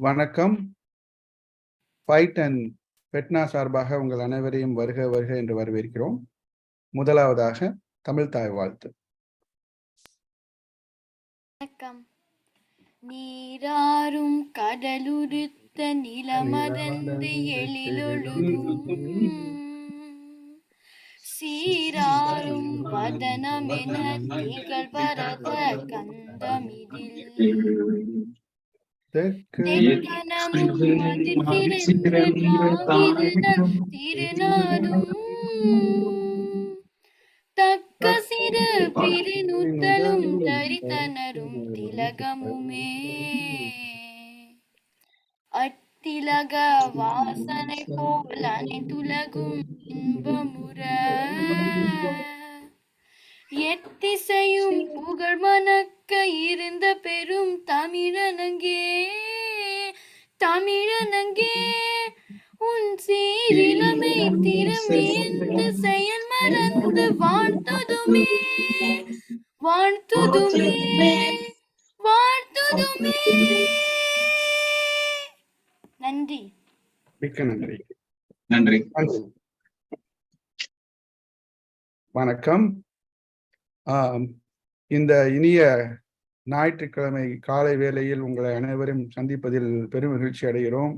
வணக்கம். FiTEN FETNA சார்பாக உங்கள் அனைவரையும் வருக வருக என்று வரவேற்கிறோம். முதலாவதாக தமிழ் தாய் வாழ்த்து. வணக்கம். நீராறும் கடலுடுத்த நிலமதந்து எழிலொழுகும் சீராறும் வதனமென திகழ் வரத கந்தமிதில் தெக்கனமும் திருநாடும் தக்க சிறு பிரிநுத்தலும் தரித்தனரும் திலகமுமே அத்திலக வாசனை போல் அனைத்துலகும் இன்பமுற எத்திசையும் புகழ் மணக்க இருந்த பெரும் தமிழனங்கே உன் சீரிலமை திரும்பி எந்த செயல் மறந்து வாழ்த்துதுமே நன்றி. மிக்க நன்றி. நன்றி. வணக்கம். இந்த இனிய ஞாயிற்றுக்கிழமை காலை வேளையில் உங்களை அனைவரும் சந்திப்பதில் பெரும் மகிழ்ச்சி அடைகிறோம்.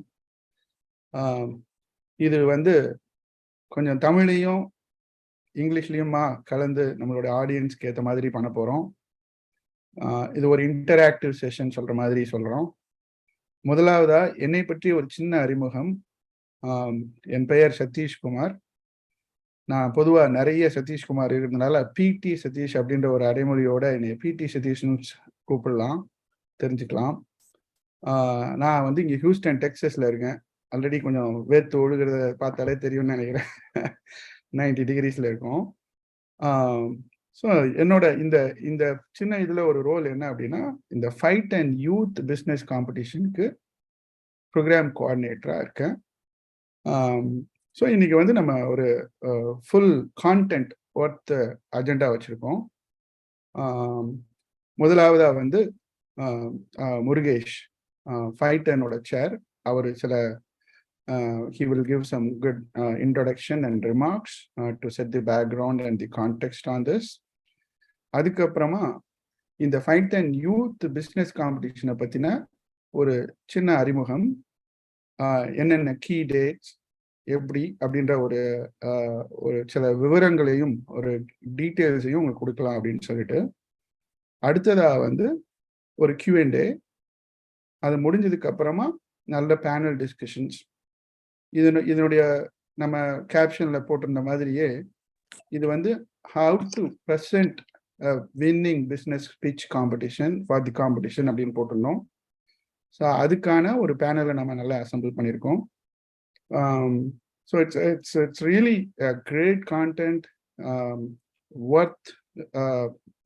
இது கொஞ்சம் தமிழையும் இங்கிலீஷ்லையுமா கலந்து நம்மளுடைய ஆடியன்ஸ்க்கு ஏற்ற மாதிரி பண்ண போகிறோம். இது ஒரு இன்டராக்டிவ் செஷன் சொல்கிற மாதிரி சொல்கிறோம். முதலாவதா என்னை பற்றி ஒரு சின்ன அறிமுகம். என் பெயர் சதீஷ்குமார். நான் பொதுவாக நிறைய சதீஷ்குமார் இருக்கிறதுனால பிடி சதீஷ் அப்படின்ற ஒரு அடைமொழியோட என்னை பிடி சதீஷ்னு கூப்பிடலாம், தெரிஞ்சுக்கலாம். நான் இங்கே ஹியூஸ்டன் டெக்ஸஸில் இருக்கேன். ஆல்ரெடி கொஞ்சம் வேர்த்து ஒழுகிறத பார்த்தாலே தெரியும்னு நினைக்கிறேன். 90 டிகிரிஸில் இருக்கும். ஸோ என்னோட இந்த சின்ன இதில் ஒரு ரோல் என்ன அப்படின்னா, இந்த FiTEN யூத் பிஸ்னஸ் காம்படிஷனுக்கு ப்ரோக்ராம் கோஆர்டினேட்டராக இருக்கேன். ஸோ இன்னைக்கு நம்ம ஒரு ஃபுல் கான்டென்ட் ஒர்த் அஜெண்டா வச்சுருக்கோம். முதலாவதாக முருகேஷ், FiTENோட சேர், அவர் சில he will give some good introduction and remarks to set the background and the context on this. அதுக்கப்புறமா இந்த FiTEN யூத் பிஸ்னஸ் காம்படிஷனை பற்றின ஒரு சின்ன அறிமுகம், என்னென்ன கீ டேட்ஸ் எப்படி அப்படின்ற ஒரு சில விவரங்களையும் ஒரு டீட்டெயில்ஸையும் உங்களுக்கு கொடுக்கலாம் அப்படின்னு சொல்லிட்டு, அடுத்ததாக ஒரு Q&A, அது முடிஞ்சதுக்கு அப்புறமா நல்ல பேனல் டிஸ்கஷன்ஸ். இதனுடைய நம்ம கேப்ஷனில் போட்டிருந்த மாதிரியே இது how to present a winning business pitch competition for the competition அப்படின்னு போட்டிருந்தோம். ஸோ அதுக்கான ஒரு பேனலை நம்ம நல்லா அசம்பிள் பண்ணியிருக்கோம். So it's really a great content, worth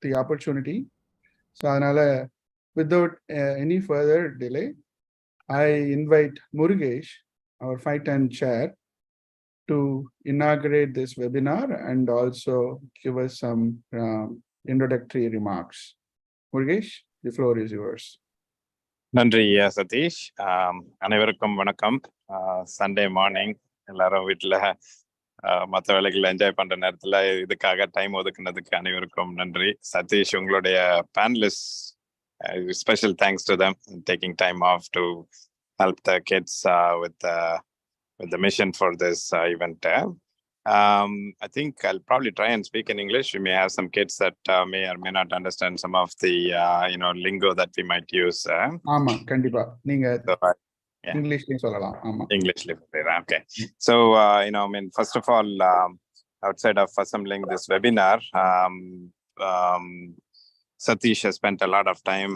the opportunity. So அதனால without any further delay, I invite Murugesh, our FiTEN chair, to inaugurate this webinar and also give us some introductory remarks. Murugesh, the floor is yours. நன்றி சதீஷ். அனைவருக்கும் வணக்கம். Sunday morning எல்லாரும் வீட்டில் மற்ற வேலைகளை enjoy பண்ற நேரத்தில் இதுக்காக டைம் ஒதுக்குனதுக்கு அனைவருக்கும் நன்றி. சதீஷ், உங்களுடைய panellist, special thanks to them taking time off to help the kids with the mission for this event. I think I'll probably try and speak in English. We may have some kids that may or may not understand some of the lingo that we might use. ஆமா, கண்டிப்பா நீங்க இங்கிலீஷ்லயே சொல்லலாம். ஆமா, இங்கிலீஷ்ல சொல்றேன். Okay. So first of all, outside of assembling this webinar, Satish has spent a lot of time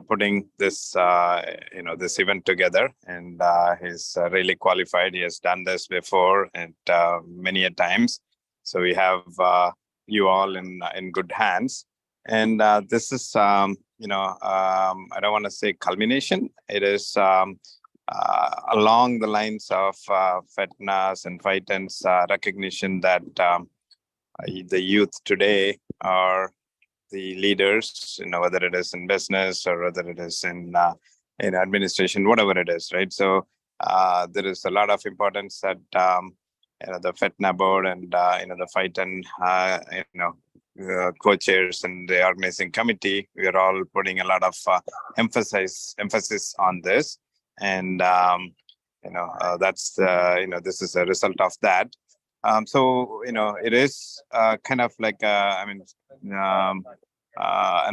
putting this this event together, and he's really qualified. He has done this before and many a times. So we have you all in good hands. And this is I don't want to say culmination. It is along the lines of FETNA's and FiTEN's recognition that the youth today are the leaders, whether it is in business or whether it is in in administration, whatever it is, right? So there is a lot of importance that the FiTEN board and the FiTEN co-chairs and the organizing committee, we are all putting a lot of emphasis on this, and that's this is a result of that. So it is kind of like an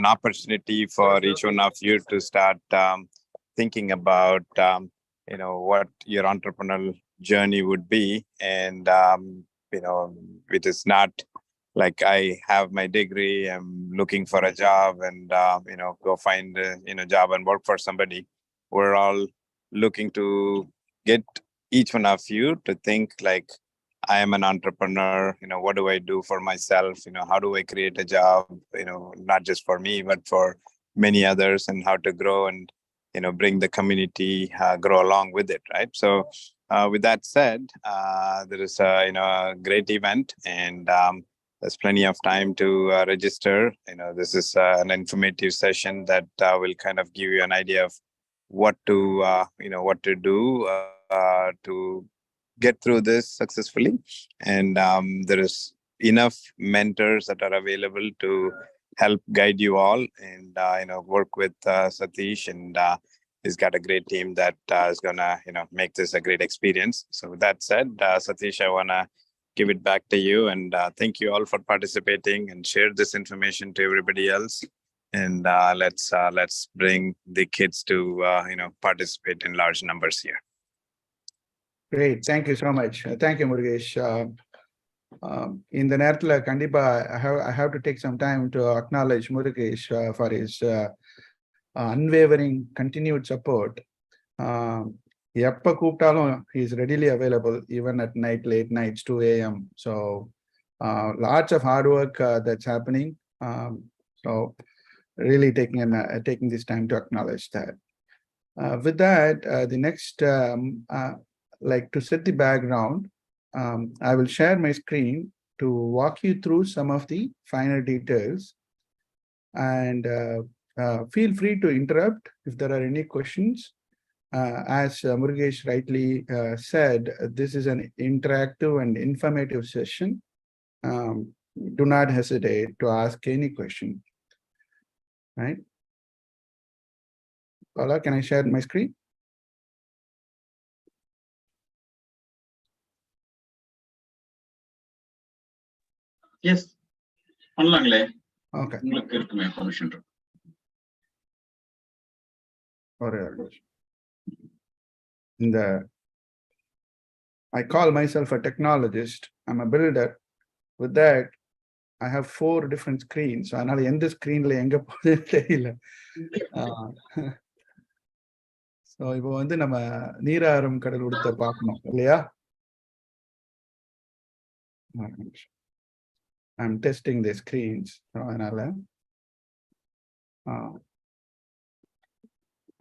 opportunity for each one of you to start thinking about what your entrepreneurial journey would be, and it is not like I have my degree, I'm looking for a job, and go find a job and work for somebody. We're all looking to get each one of you to think like, I am an entrepreneur. What do I do for myself? How do I create a job? Not just for me, but for many others, and how to grow and bring the community grow along with it, right? So with that said, there is a great event, and there's plenty of time to register. This is an informative session that will kind of give you an idea of what to do to get through this successfully. And there is enough mentors that are available to help guide you all, and work with Satish, and he's got a great team that is gonna make this a great experience. So with that said, Satish, I wanna give it back to you, and thank you all for participating, and share this information to everybody else. And let's bring the kids to participate in large numbers here. Great, thank you so much. Thank you, Murugesh. In the நேரத்துல கண்டிப்பா I have to take some time to acknowledge Murugesh for his unwavering continued support. எப்ப கூப்பிட்டாலும் he is readily available, even at night, late nights, 2 a.m. So lots of hard work that's happening. So really taking this time to acknowledge that. With that, the next, like to set the background, I will share my screen to walk you through some of the finer details, and feel free to interrupt if there are any questions. As Murugesh rightly said, this is an interactive and informative session. Do not hesitate to ask any question. Right? Paula, can I share my screen? Yes. பண்ணலாங்களே. Okay. உங்களுக்கு இருக்குமே permission. I call myself a technologist. I'm a builder. With that, I have 4 different screens. So அதனால எந்த ஸ்கிரீன்ல எங்க போகுதுன்னு தெரியல. So இப்போ வந்து நம்ம நீராறும் கடல் உடுத்த பார்க்கணும் இல்லையா? I'm testing the screens. So அதனால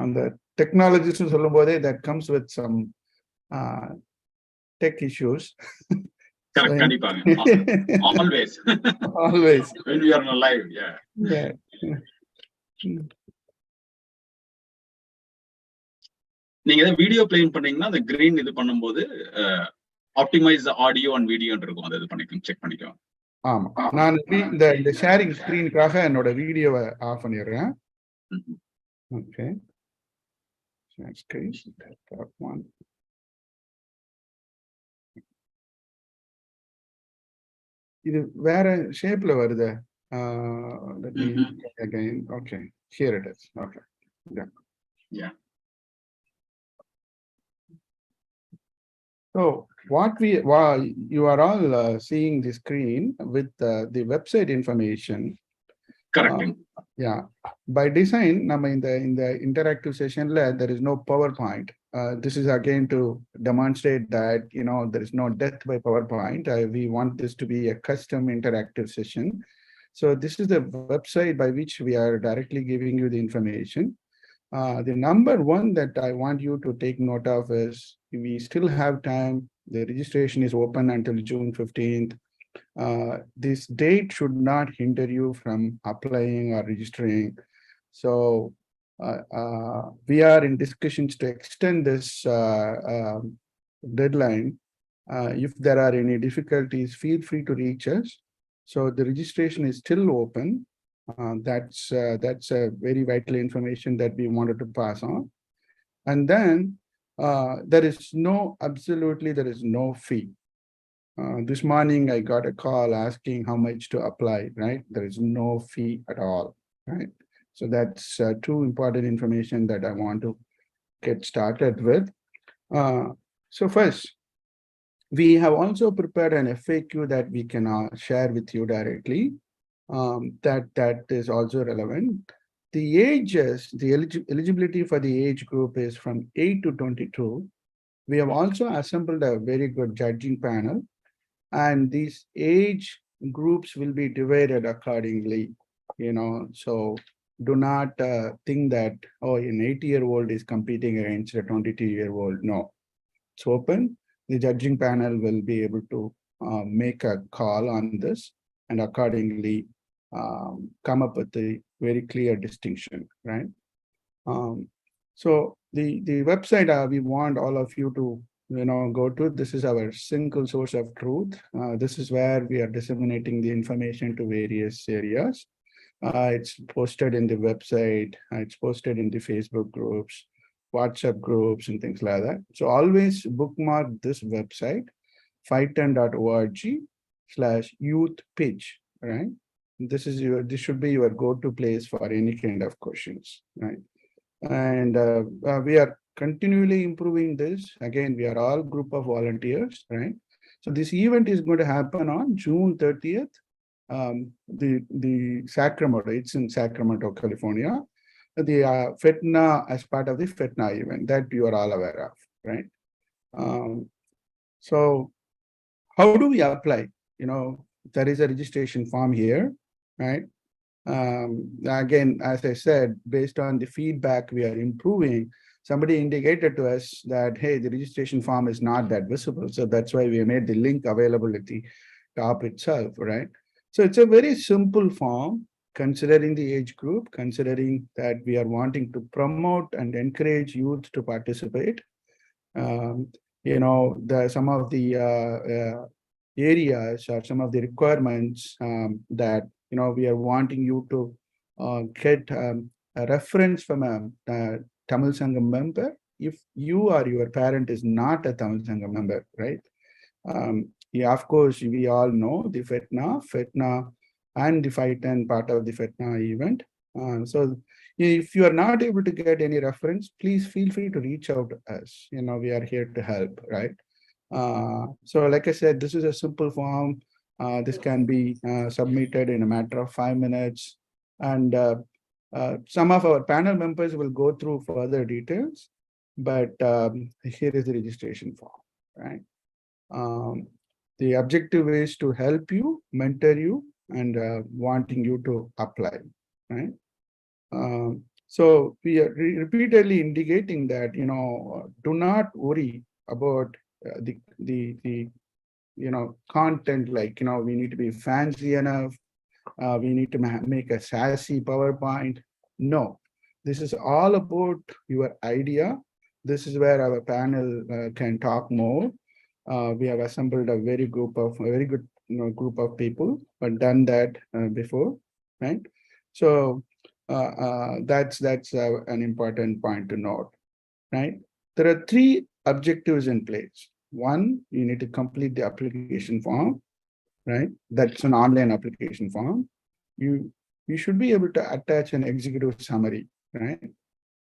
அந்த டெக்னாலஜிஸ்னு சொல்லும்போதே that comes with some tech issues. Always. Always. When we are alive, yeah. நீங்க வீடியோ பிளே பண்ணீங்கன்னா அந்த கிரீன் இது பண்ணும்போது ஆப்டிமைஸ் ஆடியோ அண்ட் வீடியோன்னு இருக்கும், அதை இது பண்ணிக்கலாம், செக் பண்ணிக்கலாம். ஆமா, நான் இந்த ஷேரிங் ஸ்கிரீனுக்காக என்னோட வீடியோவை ஆஃப் பண்ணிடுறேன். Okay, share screen one. இது வேற ஷேப்ல வருது. Let me again. Okay, here it is. Okay, yeah. So you are all seeing the screen with the website information. Correct. Yeah, by design, in the interactive session, there is no PowerPoint. This is again to demonstrate that there is no death by PowerPoint. We want this to be a custom interactive session. So this is the website by which we are directly giving you the information. The number one that I want you to take note of is we still have time. The registration is open until June 15th. This date should not hinder you from applying or registering. So we are in discussions to extend this deadline. If there are any difficulties, feel free to reach us. So the registration is still open. That's a very vital information that we wanted to pass on. And then there is absolutely no fee. This morning I got a call asking how much to apply, right? There is no fee at all, right? So that's two important information that I want to get started with. So first, we have also prepared an FAQ that we can share with you directly. That is also relevant. The ages, the eligibility for the age group is from 8 to 22. We have also assembled a very good judging panel, and these age groups will be divided accordingly. So do not think that, oh, an 80-year-old is competing against a 22-year-old. No, it's open. The judging panel will be able to make a call on this and accordingly come up with a very clear distinction, right? So the website we want all of you to go to. This is our single source of truth. This is where we are disseminating the information to various areas. It's posted in the website. It's posted in the Facebook groups, WhatsApp groups, and things like that. So always bookmark this website, FiTEN.org/youth pitch, right? This should be your go-to place for any kind of questions, right? And we are continually improving this. Again, we are all group of volunteers, right? So this event is going to happen on June 30th. The Sacramento, it's in Sacramento, California. The FITNA as part of the FITNA event that you are all aware of, right? So how do we apply? There is a registration form here, right? Again, as I said, based on the feedback we are improving, somebody indicated to us that, hey, the registration form is not that visible. So that's why we made the link available at the top itself, right? So it's a very simple form, considering the age group, considering that we are wanting to promote and encourage youth to participate. Some of the areas or some of the requirements that we are wanting you to get a reference from a Tamil Sangam member if you or your parent is not a Tamil Sangam member, right? Yeah, of course, we all know the FITNA and the FiTEN part of the FITNA event. So if you are not able to get any reference, please feel free to reach out to us. We are here to help, right? So like I said, this is a simple form. This can be submitted in a matter of 5 minutes. And some of our panel members will go through further details, but here is the registration form, right? The objective is to help you, mentor you, and wanting you to apply, right? So we are repeatedly indicating that, do not worry about the content, like, we need to be fancy enough. We need to make a sassy PowerPoint. No, this is all about your idea. This is where our panel can talk more. We have assembled a very good group of people, but done that before, right? So that's an important point to note, right? There are 3 objectives in place. One, you need to complete the application form, right? That's an online application form. You should be able to attach an executive summary, right?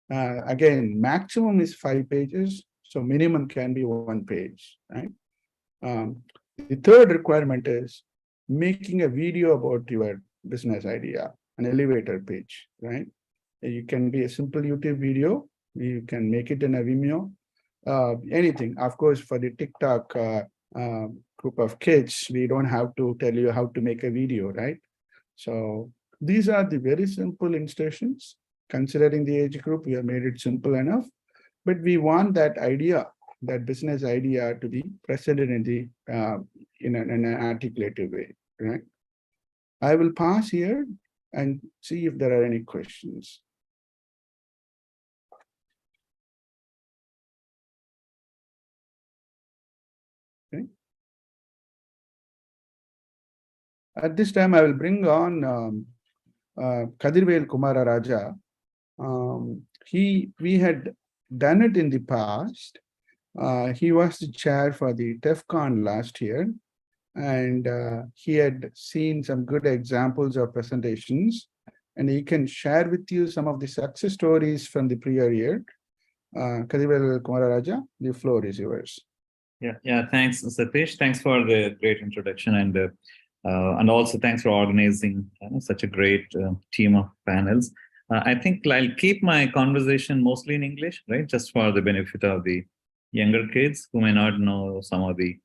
Again, maximum is 5 pages, so minimum can be 1 page, right? The third requirement is making a video about your business idea, an elevator pitch, right? It can be a simple YouTube video. You can make it in a Vimeo, anything. Of course, for the TikTok group of kids, we don't have to tell you how to make a video, right? So these are the very simple instructions. Considering the age group, we have made it simple enough, but we want that idea, that business idea, to be presented in the in an articulated way, right? I will pause here and see if there are any questions. At this time, I will bring on Kadirvel Kumara Raja. We had done it in the past. He was the chair for the TEFCON last year, and he had seen some good examples of presentations, and he can share with you some of the success stories from the prior year. Kadirvel Kumara Raja, the floor is yours. Yeah. Thanks, Satish. Thanks for the great introduction, and also thanks for organizing such a great team of panels. I think I'll keep my conversation mostly in English, right? Just for the benefit of the younger kids who may not know some of the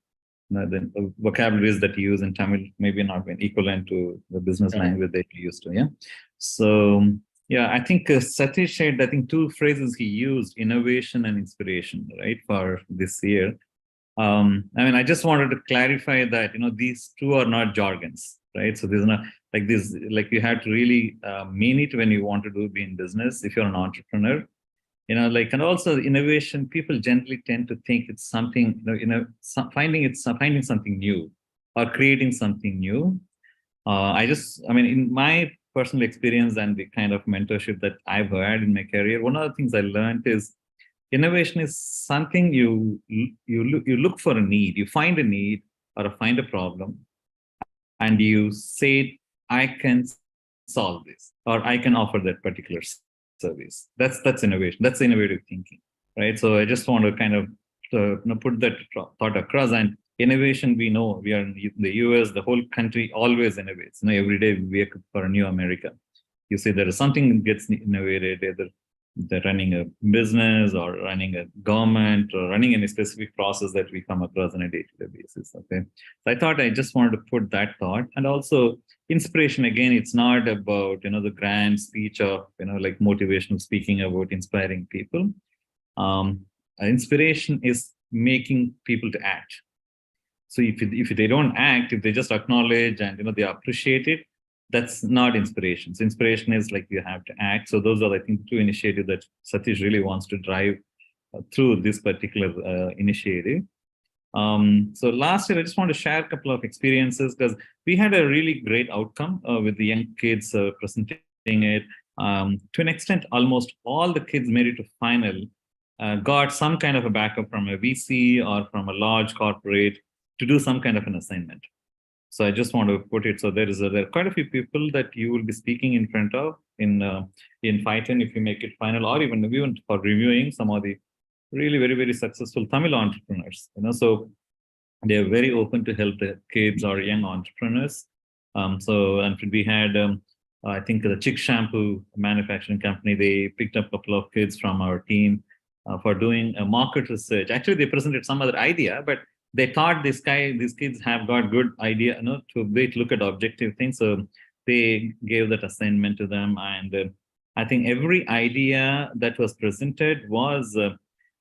vocabularies that you use in Tamil, maybe not equivalent to the business language that you used to. Yeah. So yeah, I think Satish shared, I think, two phrases he used: innovation and inspiration, right, for this year. I just wanted to clarify that, these two are not jargons, right? So there's not like this, like you have to really mean it when you want to be in business. If you're an entrepreneur, and also innovation, people generally tend to think it's something, finding something new or creating something new. In my personal experience and the kind of mentorship that I've had in my career, one of the things I learned is innovation is something you look for a need, you find a need or find a problem, and you say, I can solve this, or I can offer that particular service. That's innovation. That's innovative thinking, right? So I just want to kind of put that thought across. And innovation, we know we are in the US, the whole country always innovates. Every day we wake up for a new America. You say there is something that gets innovated, either they're running a business or running a government or running any specific process that we come across on a day-to-day basis. Okay, so I thought I just wanted to put that thought. And also inspiration, again, it's not about the grand speech of like motivational speaking about inspiring people. Inspiration is making people to act. So if they don't act, if they just acknowledge and they appreciate it, that's not inspiration. So inspiration is like you have to act. So those are, I think, two initiatives that Satish really wants to drive through this particular initiative. So last year, I just want to share a couple of experiences because we had a really great outcome with the young kids presenting it. To an extent, almost all the kids made it to final, got some kind of a backup from a VC or from a large corporate to do some kind of an assignment. So I just want to put it, so there are quite a few people that you will be speaking in front of in FiTEN if you make it final, or even for reviewing some of the really very, very successful Tamil entrepreneurs. So they are very open to help the kids or young entrepreneurs. And we had, I think, the Chick Shampoo manufacturing company. They picked up a couple of kids from our team for doing a market research. Actually, they presented some other idea, but they thought these kids have got good idea, to look at objective things. So they gave that assignment to them. And I think every idea that was presented was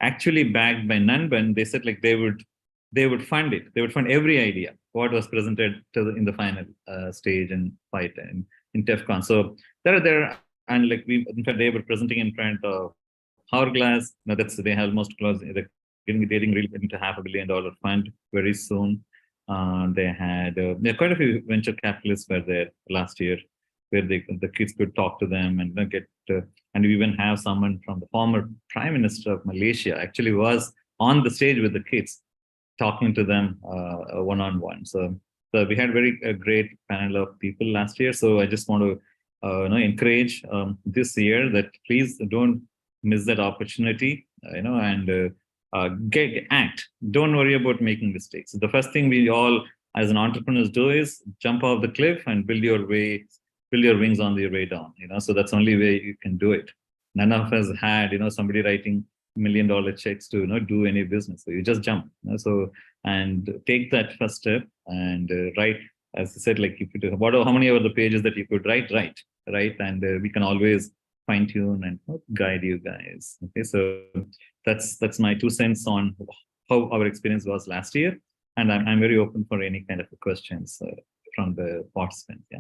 actually backed by Nanban. They said like they would fund it. They would fund every idea, what was presented in the final stage and FiTEN in TEFCON. So there, and like in fact, they were presenting in front of Hourglass. They have almost close. Getting really into $500 million fund very soon. They had quite a few venture capitalists were there last year, where the kids could talk to them and get. And we even have someone from the former Prime Minister of Malaysia actually was on the stage with the kids, talking to them one-on-one. So we had a great panel of people last year. So I just want to encourage this year that please don't miss that opportunity. And act. Don't worry about making mistakes. The first thing we all as an entrepreneurs do is jump off the cliff and build your wings on the way down. So that's the only way you can do it. None of us had somebody writing $1 million checks to do any business. So you just jump. So and take that first step and write. As I said, like if you do, how many of the pages that you could write, and we can always fine tune and guide you guys. Okay, so that's my 2 cents on how our experience was last year, and I'm very open for any kind of questions from the participants. Yeah,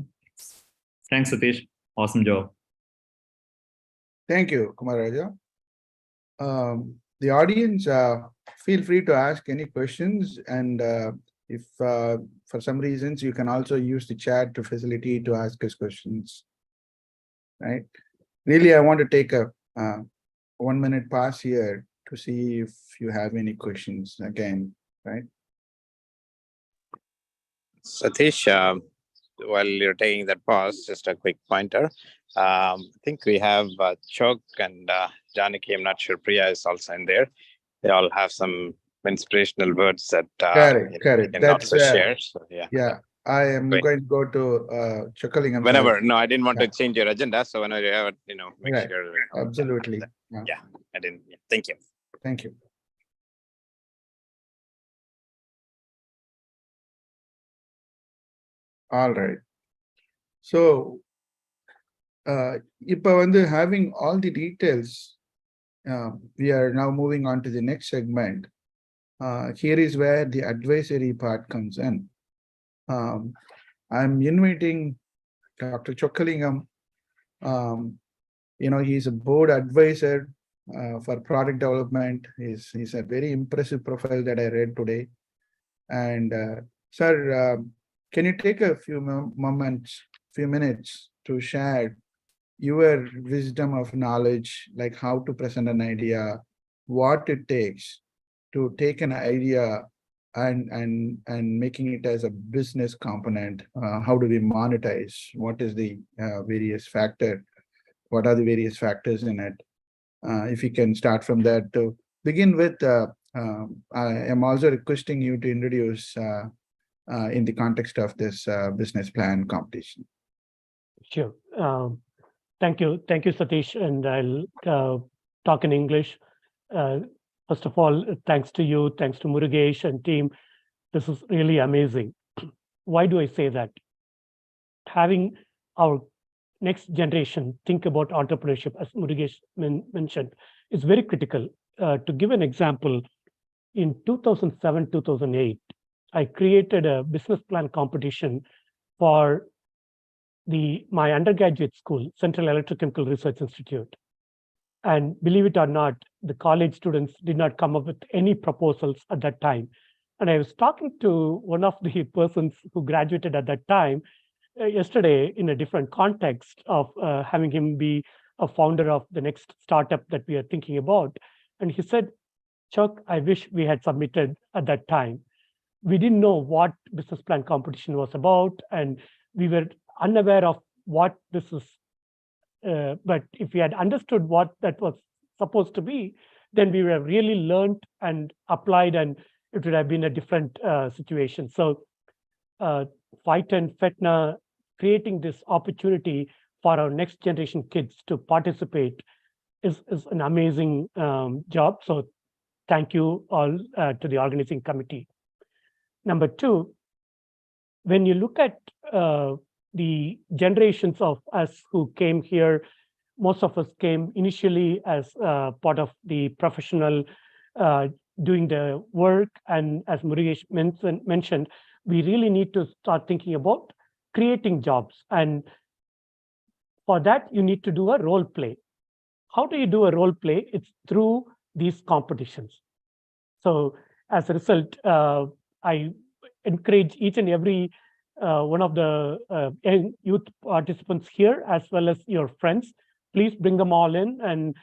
thanks, Satish. Awesome job. Thank you, Kumar Raja. The audience, feel free to ask any questions, and If for some reasons, you can also use the chat to facilitate to ask us questions, right? Really, I want to take a 1 minute pause here to see if you have any questions again, right? Satish, while you're taking that pause, just a quick pointer. I think we have Chok and Janaki. I'm not sure Priya is also in there. They all have some inspirational words that Correct. can That's also share. So, yeah. I am Great. going to go to Chokkalingam. Whenever, no, I didn't want Yeah. to change your agenda. So whenever you have it, make Right. sure. Absolutely. Yeah, I didn't. Yeah. Thank you. Thank you. All right. So, having all the details, we are now moving on to the next segment. Here is where the advisory part comes in. I'm inviting Dr. Chokkalingam. He's a board advisor for product development. He's a very impressive profile that I read today. And sir, can you take a few minutes to share your wisdom of knowledge, like how to present an idea, what it takes to take an idea and making it as a business component? How do we monetize? What is the various factor? What are the various factors in it? If you can start from that to begin with, I am also requesting you to introduce in the context of this business plan competition. Sure. Thank you, Satish, and I'll talk in English. First of all, thanks to you, thanks to Murugesh and team. This is really amazing. Why do I say that? Having our next generation think about entrepreneurship, as Murugesh mentioned, is very critical. To give an example, in 2007, 2008, I created a business plan competition for my undergraduate school, Central Electrochemical Research Institute. And believe it or not, the college students did not come up with any proposals at that time. And I was talking to one of the persons who graduated at that time yesterday in a different context of having him be a founder of the next startup that we are thinking about. And he said, Chuck, I wish we had submitted at that time. We didn't know what business plan competition was about, and we were unaware of what this is. But if we had understood what that was supposed to be, then we would have really learned and applied, and it would have been a different situation. So FiTEN, FETNA, creating this opportunity for our next generation kids to participate is an amazing job. So thank you all to the organizing committee. Number two, when you look at the generations of us who came here, most of us came initially as part of the professional doing the work. And as Murugesh mentioned, we really need to start thinking about creating jobs. And for that, you need to do a role play. How do you do a role play? It's through these competitions. So as a result, I encourage each and every one of the youth participants here, as well as your friends, please bring them all in, and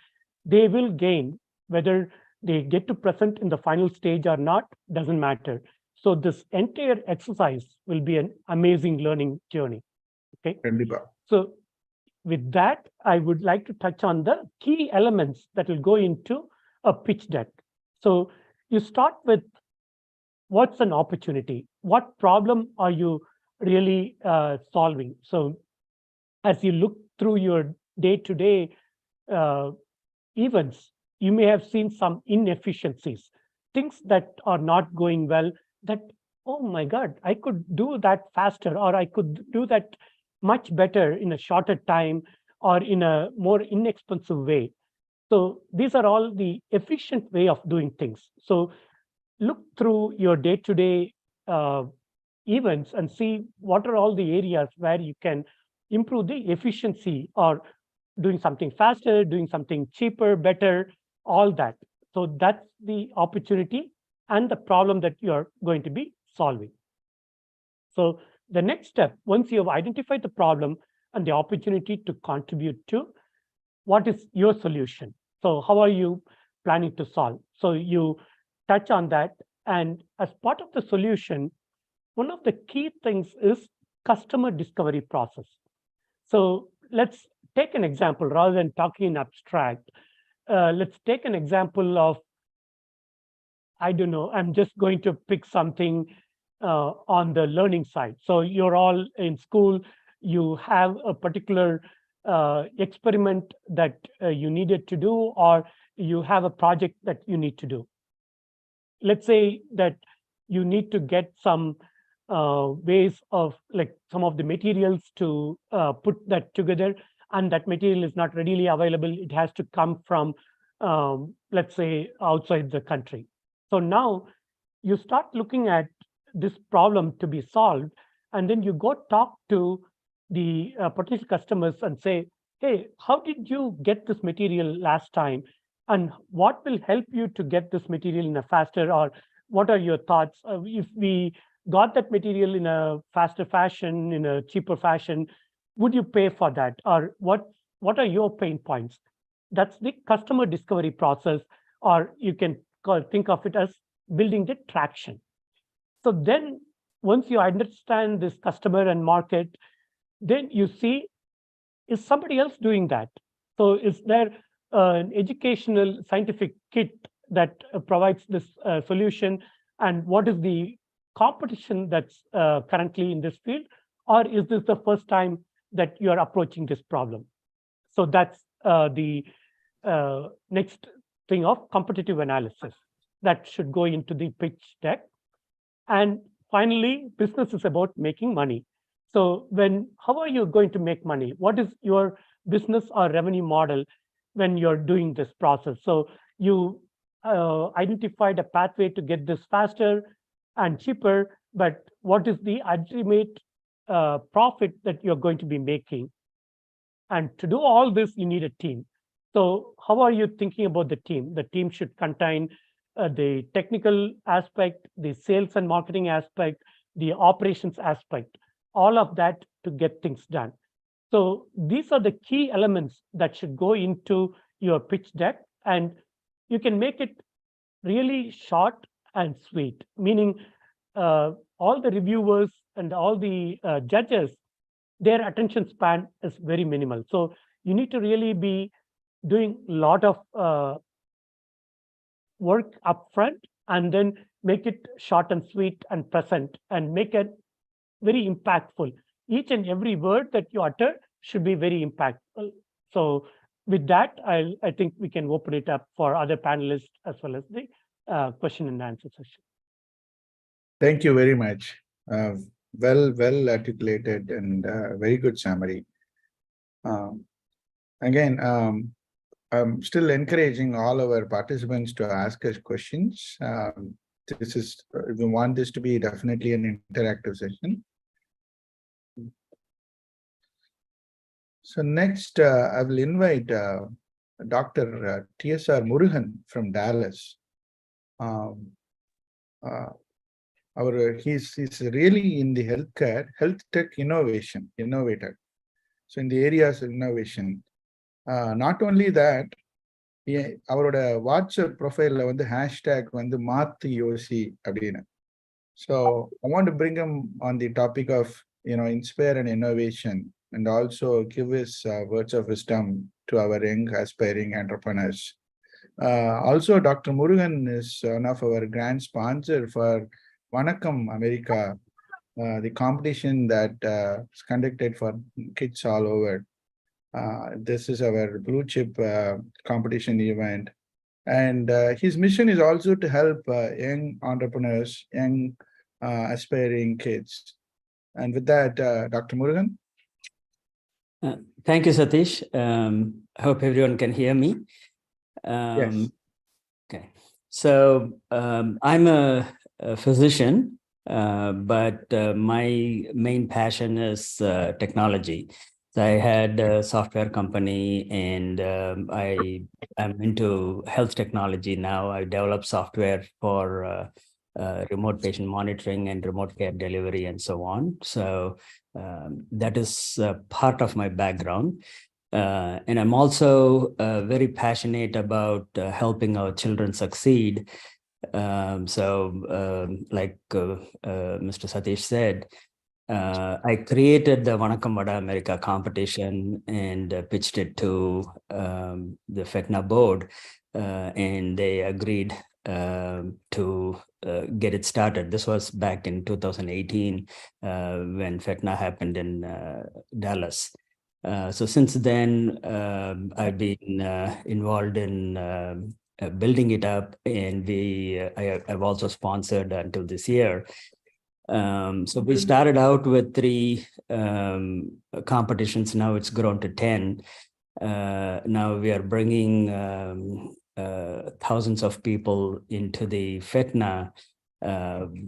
they will gain. Whether they get to present in the final stage or not, doesn't matter. So this entire exercise will be an amazing learning journey. Okay. So with that, I would like to touch on the key elements that will go into a pitch deck. So you start with what's an opportunity? What problem are you really solving? So as you look through your day-to-day events, you may have seen some inefficiencies, things that are not going well, that, oh my God, I could do that faster, or I could do that much better in a shorter time or in a more inexpensive way. So these are all the efficient way of doing things. So look through your day-to-day events and see what are all the areas where you can improve the efficiency, or doing something faster, doing something cheaper, better, all that. So that's the opportunity and the problem that you're going to be solving. So the next step, once you have identified the problem and the opportunity to contribute to, what is your solution? So how are you planning to solve? So you touch on that. And as part of the solution, one of the key things is customer discovery process. So let's take an example rather than talking in abstract. Let's take an example of, I don't know, I'm just going to pick something on the learning side. So you're all in school, you have a particular experiment that you needed to do, or you have a project that you need to do. Let's say that you need to get some ways of like some of the materials to put that together, and that material is not readily available. It has to come from, let's say, outside the country. So now you start looking at this problem to be solved, and then you go talk to the potential customers and say, hey, how did you get this material last time? And what will help you to get this material in a faster, or what are your thoughts? If we got that material in a faster fashion, in a cheaper fashion, would you pay for that? Or what are your pain points? That's the customer discovery process, or you can think of it as building the traction. So then once you understand this customer and market, then you see, is somebody else doing that? So is there an educational scientific kit that provides this solution? And what is the competition that's currently in this field? Or is this the first time that you're approaching this problem? So that's the next thing of competitive analysis that should go into the pitch deck. And finally, business is about making money. So how are you going to make money? What is your business or revenue model when you're doing this process? So you identified a pathway to get this faster and cheaper, but what is the ultimate profit that you're going to be making? And to do all this, you need a team. So how are you thinking about the team? The team should contain the technical aspect, the sales and marketing aspect, the operations aspect, all of that to get things done. So these are the key elements that should go into your pitch deck, and you can make it really short and sweet, meaning all the reviewers and all the judges, their attention span is very minimal. So you need to really be doing a lot of work upfront, and then make it short and sweet and present, and make it very impactful. Each and every word that you utter should be very impactful. So with that, I think we can open it up for other panelists as well as the question and answer session. Thank you very much. Well articulated and very good summary. Again, I'm still encouraging all our participants to ask us questions. We want this to be definitely an interactive session. So next, I will invite Dr. TSR Murugan from Dallas. He's really in the health tech innovator. So in the areas of innovation, not only that, அவரோட WhatsApp ப்ரொஃபைல்ல வந்து hashtag வந்து மாத்தி யோசி அப்படின்னு. So I want to bring him on the topic of inspire and innovation, and also give his words of wisdom to our young aspiring entrepreneurs. Also, Dr. Murugan is one of our grand sponsor for Vanakkam America, the competition that is conducted for kids all over. This is our blue chip competition event, and his mission is also to help young entrepreneurs, young aspiring kids. And with that, Dr. Murugan. Thank you, Satish. I hope everyone can hear me. Yes. Okay. So I'm a physician, but my main passion is technology. So I had a software company, and I am into health technology now. I develop software for remote patient monitoring and remote care delivery and so on. So that is part of my background. And I'm also very passionate about helping our children succeed. Like Mr. Satish said, I created the Vanakkam Vada America competition and pitched it to the FETNA board, and they agreed to get it started. This was back in 2018 when FETNA happened in Dallas. So since then, I've been involved in building it up, and I've also sponsored until this year. So we started out with 3 competitions. Now it's grown to 10. Now we are bringing thousands of people into the FETNA,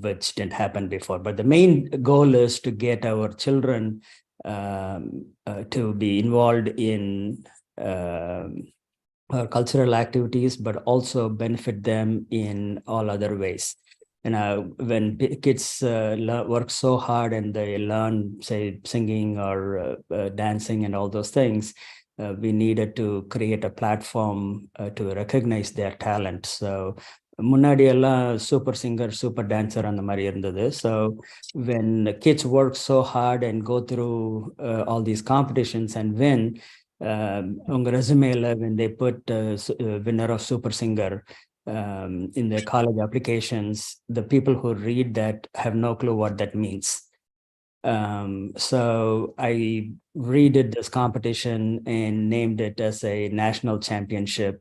which didn't happen before. But the main goal is to get our children to be involved in our cultural activities, but also benefit them in all other ways. And when kids work so hard and they learn, say, singing or dancing and all those things, we needed to create a platform to recognize their talent. So முன்னாடி எல்லாம் super singer, super dancer அந்த மாதிரி இருந்தது. So when kids work so hard and go through all these competitions and win, உங்க resume-ல when they put winner of super singer in their college applications, the people who read that have no clue what that means. So I redid this competition and named it as a national championship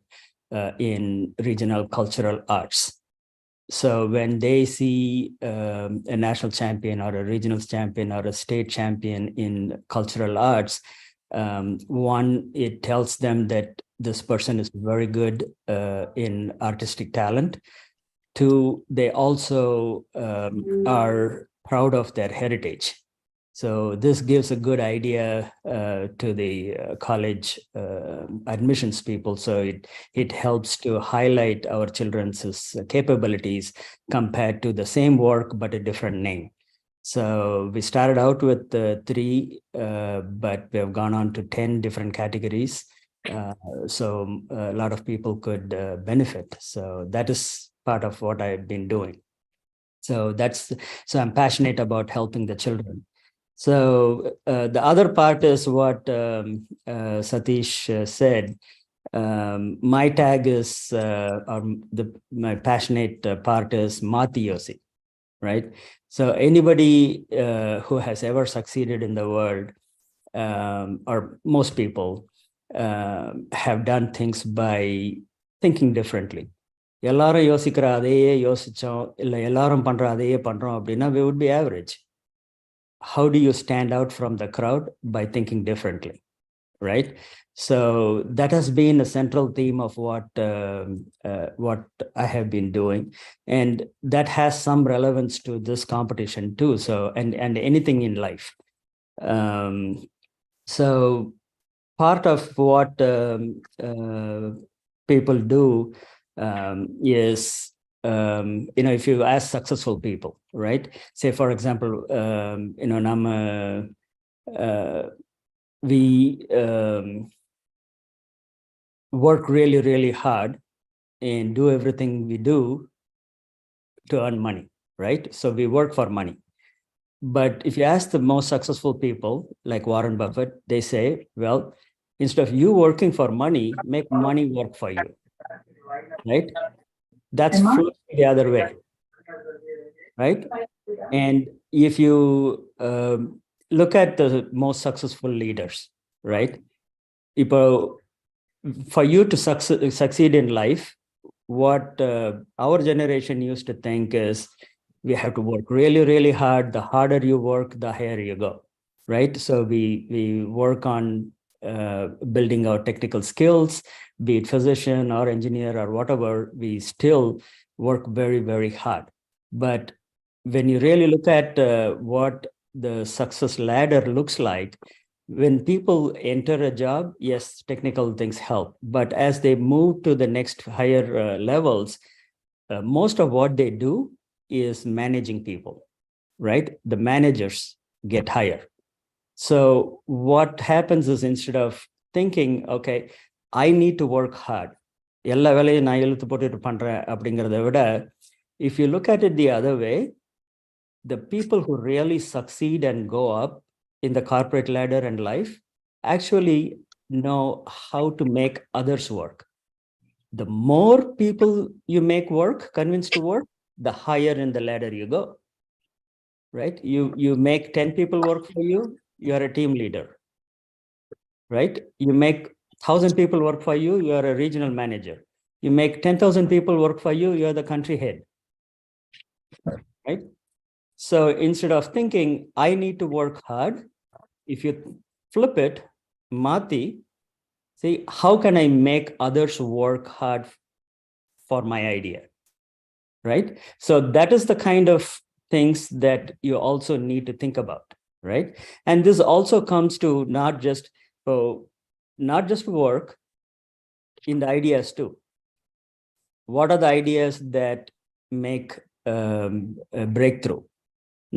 in regional cultural arts. So when they see a national champion or a regional champion or a state champion in cultural arts, one, it tells them that this person is very good in artistic talent. 2, they also are proud of their heritage. So this gives a good idea to the college admissions people. So it helps to highlight our children's capabilities compared to the same work, but a different name. So we started out with 3, but we have gone on to 10 different categories. So a lot of people could benefit. So that is part of what I've been doing. So I'm passionate about helping the children. So the other part is what Satish said. My tag is, my passionate part is Mati Yosi, right? So anybody who has ever succeeded in the world, or most people, have done things by thinking differently. எல்லாரும் யோசிக்கிற அதையே யோசிச்சோம், இல்லை எல்லாரும் பண்ற அதையே பண்றோம் அப்படின்னா we would be average. How do you stand out from the crowd? By thinking differently, right? So that has been a central theme of what I have been doing, and that has some relevance to this competition too. So and anything in life. So part of what people do is, if you ask successful people, right? Say, for example, we work really, really hard and do everything we do to earn money, right? So we work for money. But if you ask the most successful people, like Warren Buffett, they say, well, instead of you working for money, make money work for you, right? That's the other way, right? And if you look at the most successful leaders, right? For you to succeed in life, what our generation used to think is we have to work really, really hard. The harder you work, the higher you go, right? So we work on building our technical skills, be it physician or engineer or whatever, we still work very, very hard. But when you really look at what the success ladder looks like, when people enter a job, yes, technical things help. But as they move to the next higher levels, most of what they do is managing people, right? The managers get higher. So what happens is, instead of thinking, okay, I need to work hard, எல்லா வேலையும் நான் இழுத்து போட்டுட்டு பண்றேன் அப்படிங்கிறத விட, if you look at it the other way, the people who really succeed and go up in the corporate ladder and life actually know how to make others work. The more people you make work, convince to work, the higher in the ladder you go, right? You make 10 people work for you, you are a team leader, right? You make 1,000 people work for you, you are a regional manager. You make 10,000 people work for you, you are the country head, right? So instead of thinking, I need to work hard, if you flip it, Mati, see, how can I make others work hard for my idea, right? So that is the kind of things that you also need to think about, right? And this also comes to not just work, in the ideas too. What are the ideas that make a breakthrough?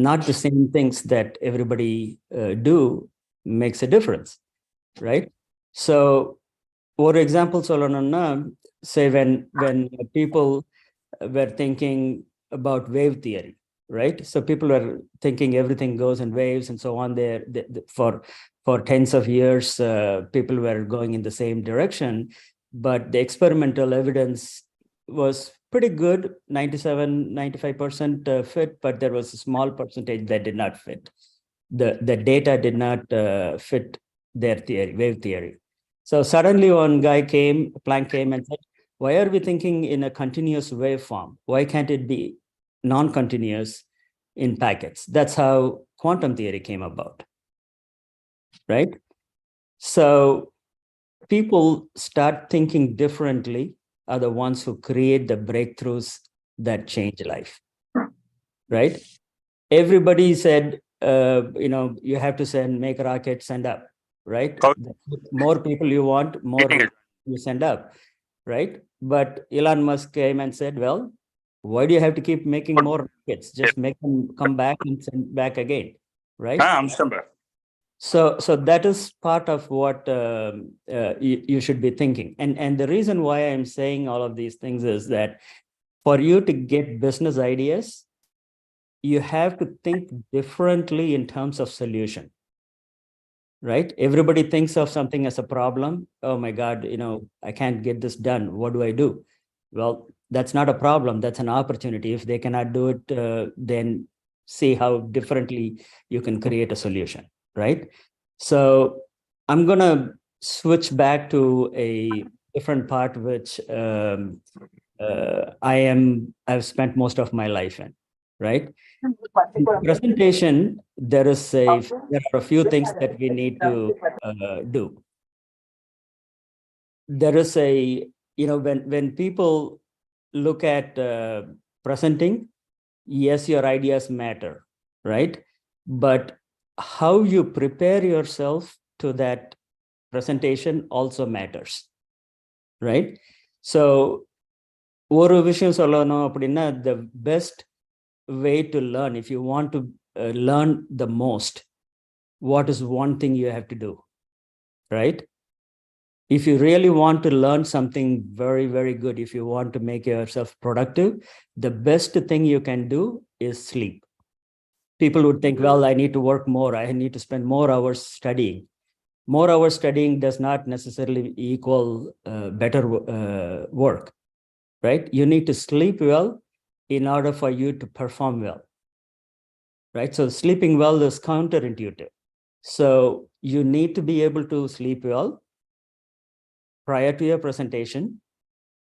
Not the same things that everybody do makes a difference, right? So, for example, say when people were thinking about wave theory, right? So people were thinking everything goes in waves and so on. There, for tens of years, people were going in the same direction, but the experimental evidence was pretty good, 97-95% fit, but there was a small percentage that did not fit. The data did not fit their theory, wave theory. So suddenly one guy Planck came and said, why are we thinking in a continuous waveform? Why can't it be non-continuous in packets? That's how quantum theory came about, right? So people start thinking differently are the ones who create the breakthroughs that change life, right? Everybody said, you have to make a rocket, send up, right? The more people you want, more you send up, right? But Elon Musk came and said, well, why do you have to keep making more rockets? Just make them come back and send back again, right? So that is part of what you should be thinking. And the reason why I'm saying all of these things is that for you to get business ideas, you have to think differently in terms of solution, right? Everybody thinks of something as a problem. Oh my God, I can't get this done. What do I do? Well, that's not a problem. That's an opportunity. If they cannot do it, then see how differently you can create a solution, right? So I'm going to switch back to a different part, which I've spent most of my life in, right? In the presentation, there are a few things that we need to do. There is when people look at presenting, yes, your ideas matter, right? But how you prepare yourself to that presentation also matters, right? So ஒரு விஷயம் சொல்லணும் அப்படின்னா, the best way to learn, if you want to learn the most, what is one thing you have to do, right? If you really want to learn something very, very good, if you want to make yourself productive, the best thing you can do is sleep. People would think, well, I need to work more. I need to spend more hours studying. More hours studying does not necessarily equal better work, right? You need to sleep well in order for you to perform well, right? So sleeping well is counterintuitive. So you need to be able to sleep well prior to your presentation.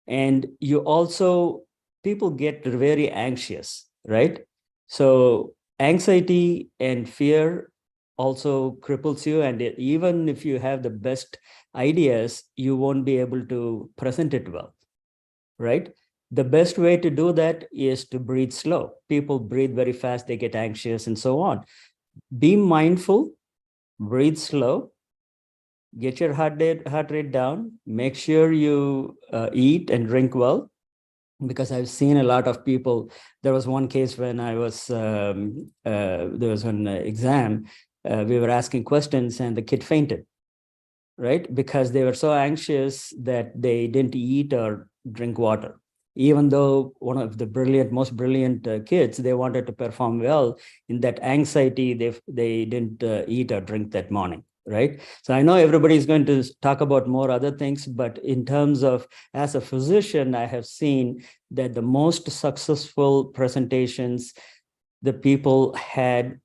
And you also, people get very anxious, right? So anxiety and fear also cripples you. And even if you have the best ideas, you won't be able to present it well, right? The best way to do that is to breathe slow. People breathe very fast, they get anxious and so on. Be mindful, breathe slow, get your heart rate down, make sure you eat and drink well, because I've seen a lot of people. There was one case when I was, there was an exam, we were asking questions and the kid fainted, right? Because they were so anxious that they didn't eat or drink water. Even though one of the most brilliant kids, they wanted to perform well, in that anxiety, they didn't eat or drink that morning, right? So I know everybody is going to talk about more other things, but in terms of, as a physician, I have seen that the most successful presentations the people had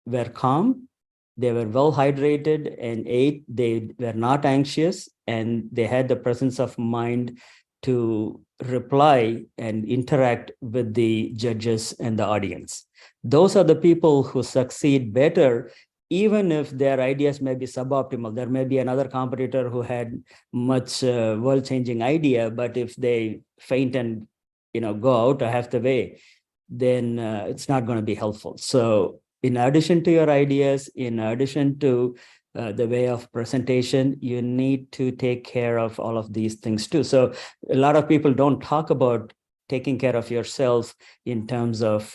were calm, they were well hydrated and ate, they were not anxious, and they had the presence of mind to reply and interact with the judges and the audience. Those are the people who succeed better, even if their ideas may be suboptimal. There may be another competitor who had much world-changing idea, but if they faint and go out half the way, then it's not going to be helpful. So in addition to your ideas, in addition to the way of presentation, you need to take care of all of these things too. So a lot of people don't talk about taking care of yourself in terms of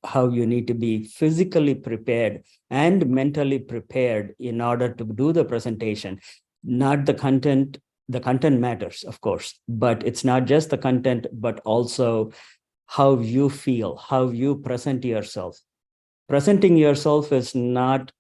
how you need to be physically prepared and mentally prepared in order to do the presentation. Not the content. The content matters, of course, but it's not just the content, but also how you feel, how you present yourself. Presenting yourself is not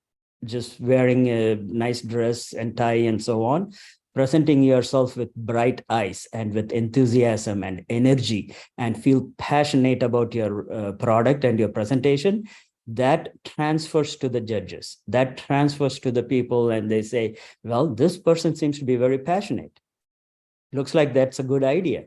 just wearing a nice dress and tie and so on. Presenting yourself with bright eyes and with enthusiasm and energy, and feel passionate about your product and your presentation, that transfers to the judges, that transfers to the people, and they say, well, this person seems to be very passionate. Looks like that's a good idea.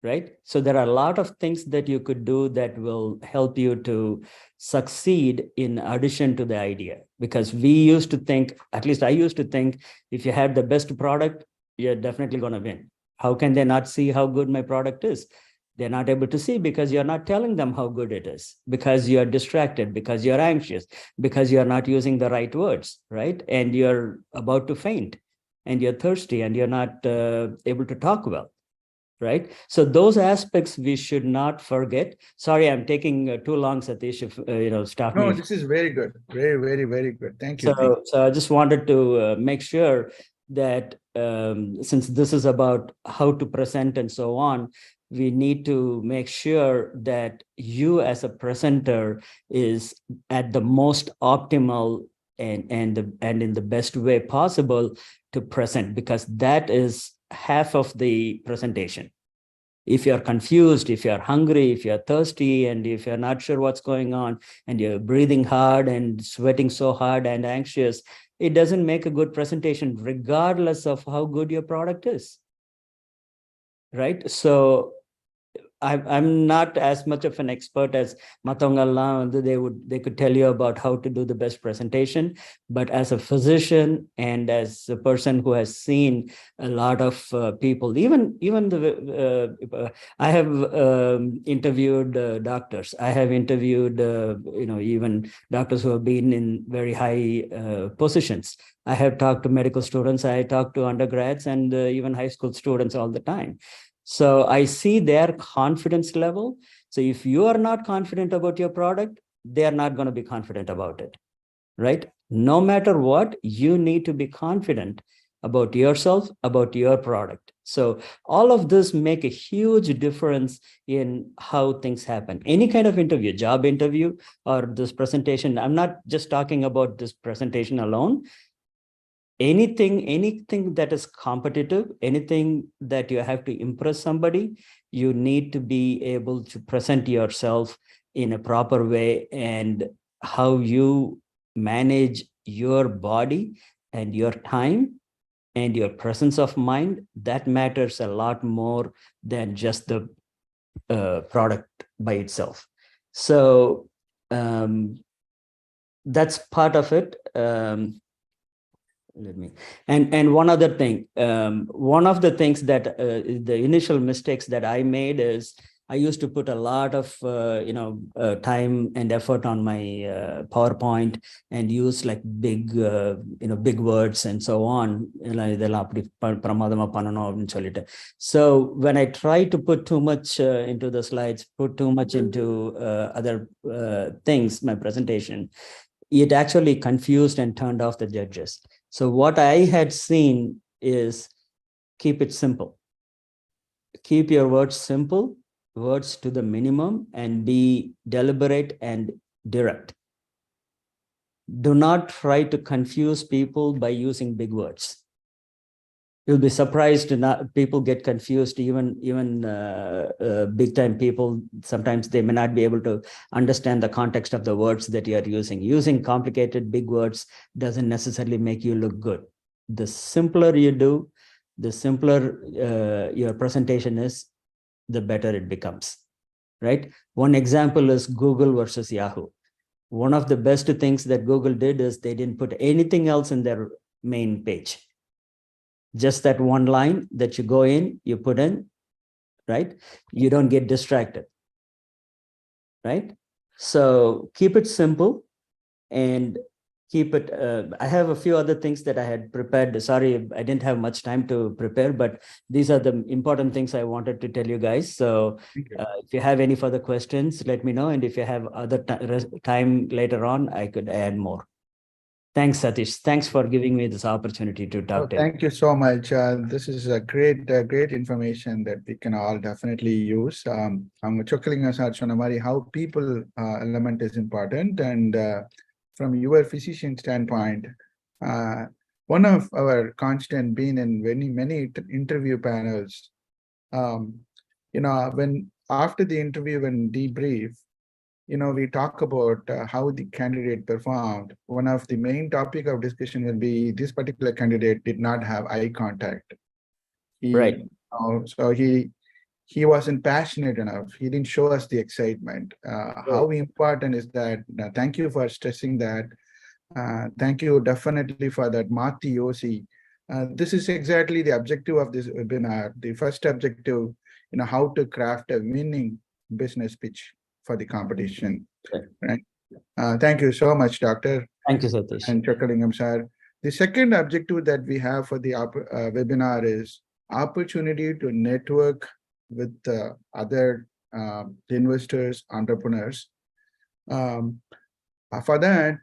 Right? So there are a lot of things that you could do that will help you to succeed in addition to the idea. Because we used to think, at least I used to think, if you had the best product, you're definitely going to win. How can they not see how good my product is? They're not able to see because you're not telling them how good it is, because you're distracted, because you're anxious, because you're not using the right words, right? And you're about to faint and you're thirsty and you're not able to talk well. Right? So those aspects we should not forget. Sorry, I'm taking too long, Satish, if, stop me. No, this is very good. Very, very, very good. Thank you. So I just wanted to make sure that since this is about how to present and so on, we need to make sure that you as a presenter is at the most optimal and in the best way possible to present, because that is half of the presentation. If you're confused, if you're hungry, if you're thirsty, and if you're not sure what's going on, and you're breathing hard and sweating so hard and anxious, it doesn't make a good presentation, regardless of how good your product is. Right? So I'm not as much of an expert as Matongalla. They could tell you about how to do the best presentation, but as a physician and as a person who has seen a lot of people, even I have interviewed doctors. I have interviewed even doctors who have been in very high positions. I have talked to medical students. I talk to undergrads and even high school students all the time. So I see their confidence level. So if you are not confident about your product, they are not going to be confident about it, right? No matter what, you need to be confident about yourself, about your product. So all of this make a huge difference in how things happen. Any kind of interview, job interview, or this presentation. I'm not just talking about this presentation alone. Anything that is competitive, anything that you have to impress somebody, you need to be able to present yourself in a proper way, and how you manage your body and your time and your presence of mind, that matters a lot more than just the product by itself. So that's part of it. And one other thing, one of the things that the initial mistakes that I made is I used to put a lot of time and effort on my PowerPoint and use like big big words and so on. So when I try to put too much into the slides, put too much into other things, my presentation, it actually confused and turned off the judges. So what I had seen is keep it simple. Keep your words simple, words to the minimum, and be deliberate and direct. Do not try to confuse people by using big words. You'll be surprised people get confused, even big time people. Sometimes they may not be able to understand the context of the words that you are using. Using complicated big words doesn't necessarily make you look good. The simpler you do, the simpler your presentation is, the better it becomes, right? One example is Google versus Yahoo. One of the best things that Google did is they didn't put anything else in their main page. Just that one line that you go in, you put in, right? You don't get distracted, right? So keep it simple and keep it. I have a few other things that I had prepared. Sorry, I didn't have much time to prepare, but these are the important things I wanted to tell you guys. So if you have any further questions, let me know. And if you have other time later on, I could add more. Thanks, Satish. Thanks for giving me this opportunity to talk to you. Thank you so much. This is a great information that we can all definitely use. I'm chuckling as how people element is important, and from your physician standpoint, one of our constant being in many interview panels, when after the interview and debrief, we talk about how the candidate performed. One of the main topic of discussion will be this particular candidate did not have eye contact. Right. So he wasn't passionate enough. He didn't show us the excitement. How important is that? Thank you for stressing that. Thank you definitely for that, Mati Yosi. This is exactly the objective of this webinar. The first objective, how to craft a winning business pitch for the competition, right? Thank you so much, Doctor. Thank you, Satish. And Chakalingam sir. The second objective that we have for the webinar is opportunity to network with other investors, entrepreneurs. For that,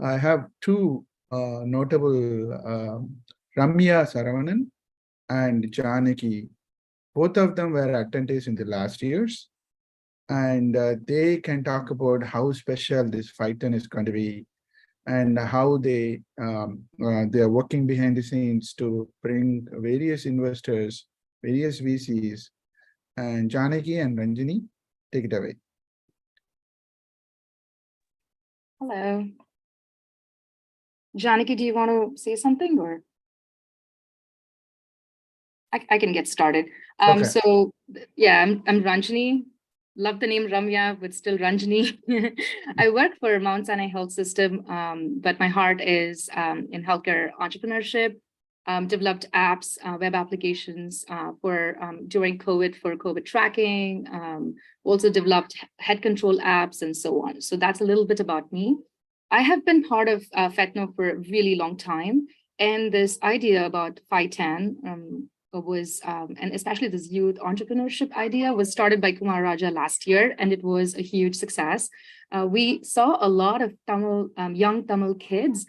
I have two notable, Ramya Saravanan and Janaki. Both of them were attendees in the last years. And they can talk about how special this FiTEN is going to be, and how they are working behind the scenes to bring various investors, various VCs. And Janaki and Ranjini, take it away. Hello. Janaki, do you want to say something, or? I can get started. Okay. So yeah, I'm Ranjini. Love the name Ramya, but still Ranjini. I work for Mount Sinai Health System, but my heart is in healthcare entrepreneurship. Developed apps, web applications during COVID for COVID tracking. Also developed head control apps and so on. So that's a little bit about me. I have been part of FiTEN for a really long time, and this idea about FiTEN was, and especially this youth entrepreneurship idea, was started by Kumar Raja last year, and it was a huge success. We saw a lot of young Tamil kids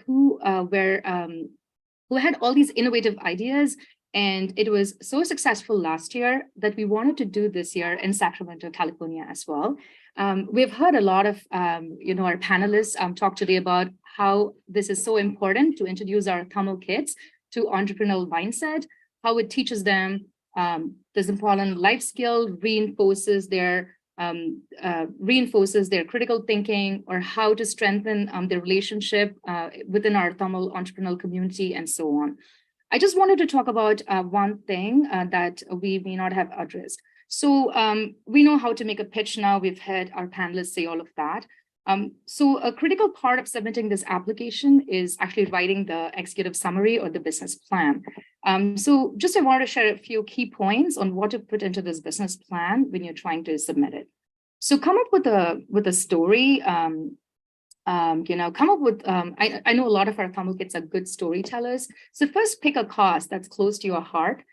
who had all these innovative ideas, and it was so successful last year that we wanted to do this year in Sacramento, California as well. We've heard a lot of our panelists talk today about how this is so important to introduce our Tamil kids to entrepreneurial mindset, how it teaches them this important life skill, reinforces their critical thinking, or how to strengthen their relationship within our Tamil entrepreneurial community, and so on. I just wanted to talk about one thing that we may not have addressed. So we know how to make a pitch now. We've heard our panelists say all of that. So a critical part of submitting this application is actually writing the executive summary or the business plan. So just I want to share a few key points on what to put into this business plan when you're trying to submit it. So come up with a story. Come up with, I know a lot of our Tamil kids are good storytellers. So first pick a cause that's close to your heart.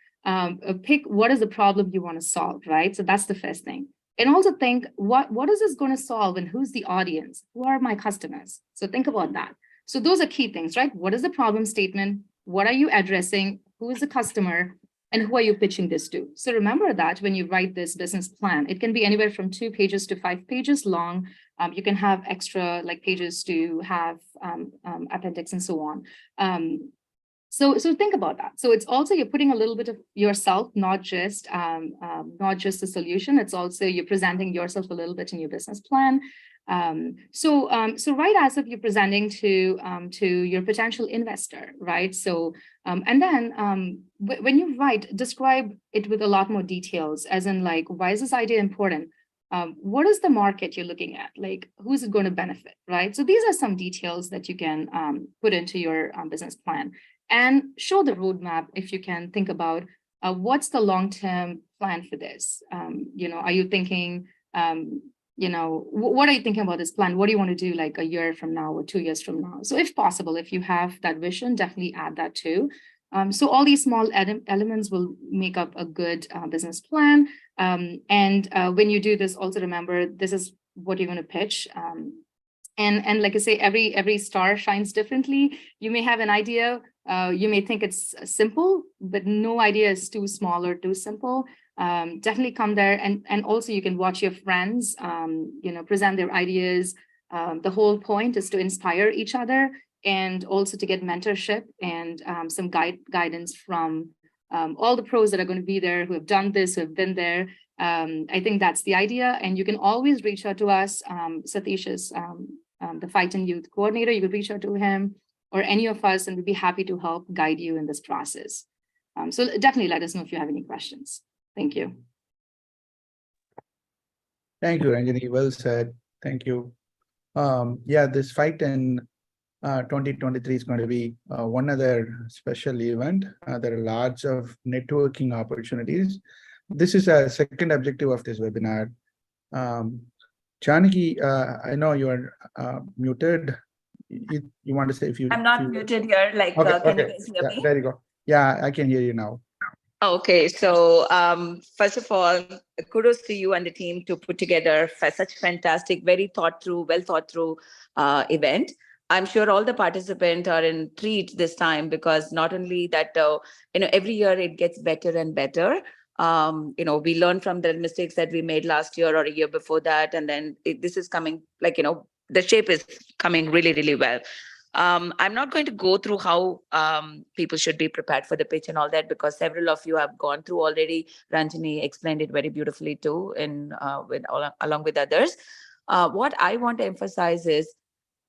Pick what is the problem you want to solve, right? So that's the first thing. And also think, what is this going to solve and who's the audience? Who are my customers? So think about that. So those are key things, right? What is the problem statement? What are you addressing? Who is the customer? And who are you pitching this to? So remember that when you write this business plan, it can be anywhere from 2 pages to 5 pages long. You can have extra like pages to have appendix and so on. So think about that. So it's also you're putting a little bit of yourself, not just the solution. It's also you're presenting yourself a little bit in your business plan. So right as if you're presenting to your potential investor, right? So and then when you write, describe it with a lot more details, as in like, why is this idea important? What is the market you're looking at? Like, who's it going to benefit, right? So these are some details that you can put into your business plan, and show the roadmap if you can think about what's the long-term plan for this. Are you thinking, what are you thinking about this plan? What do you want to do like a year from now or 2 years from now? So if possible, if you have that vision, definitely add that too. So all these small elements will make up a good business plan. And when you do this, also remember, this is what you're going to pitch. And like I say, every star shines differently. You may have an idea, you may think it's simple, but no idea is too small or too simple. Definitely come there, and also you can watch your friends, present their ideas. The whole point is to inspire each other, and also to get mentorship and some guidance from all the pros that are going to be there, who have done this, who have been there. I think that's the idea, and you can always reach out to us. Satish is the FiTEN Youth Coordinator. You could reach out to him or any of us, and we'd be happy to help guide you in this process. So definitely let us know if you have any questions. Thank you. Thank you, Ranjini. Well said. Thank you. Yeah, this FiTEN 2023 is going to be one other special event. There are lots of networking opportunities. This is a second objective of this webinar. Janaki, I know you are muted. You want to say if you... I'm not muted here. Like, okay, can you guys hear me? There you go. Yeah, I can hear you now. Okay, so first of all, kudos to you and the team to put together such fantastic, very well thought through event. I'm sure all the participants are in treat this time, because not only that, every year it gets better and better. We learn from the mistakes that we made last year or a year before that, and then this is coming, the shape is coming really, really well. I'm not going to go through how people should be prepared for the pitch and all that, because several of you have gone through already. Ranjini explained it very beautifully too, along with others. What I want to emphasize is,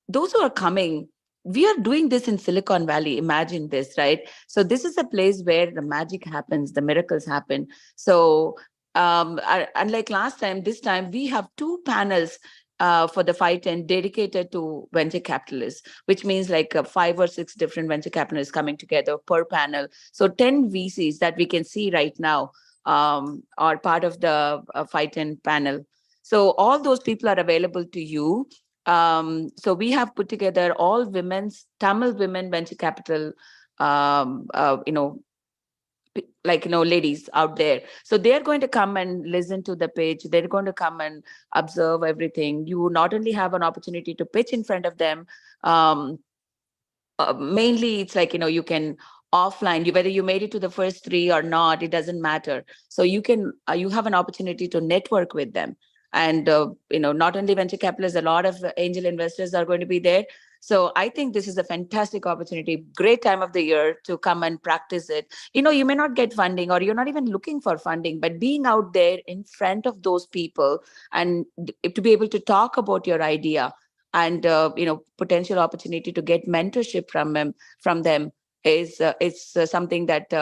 those who are coming, we are doing this in Silicon Valley. Imagine this, right? So this is a place where the magic happens, the miracles happen. So unlike last time, this time we have 2 panels for the FiTEN dedicated to venture capitalists, which means like 5 or 6 different venture capitalists coming together per panel. So 10 VCs that we can see right now are part of the FiTEN panel. So all those people are available to you. So we have put together all Tamil women venture capital, ladies out there. So they're going to come and listen to the pitch. They're going to come and observe everything. You not only have an opportunity to pitch in front of them, mainly it's like, you can offline, whether you made it to the first 3 or not, it doesn't matter. So you have an opportunity to network with them. And, not only venture capitalists, a lot of angel investors are going to be there. So I think this is a fantastic opportunity, great time of the year to come and practice it. You may not get funding, or you're not even looking for funding, but being out there in front of those people and to be able to talk about your idea and, potential opportunity to get mentorship from them is something that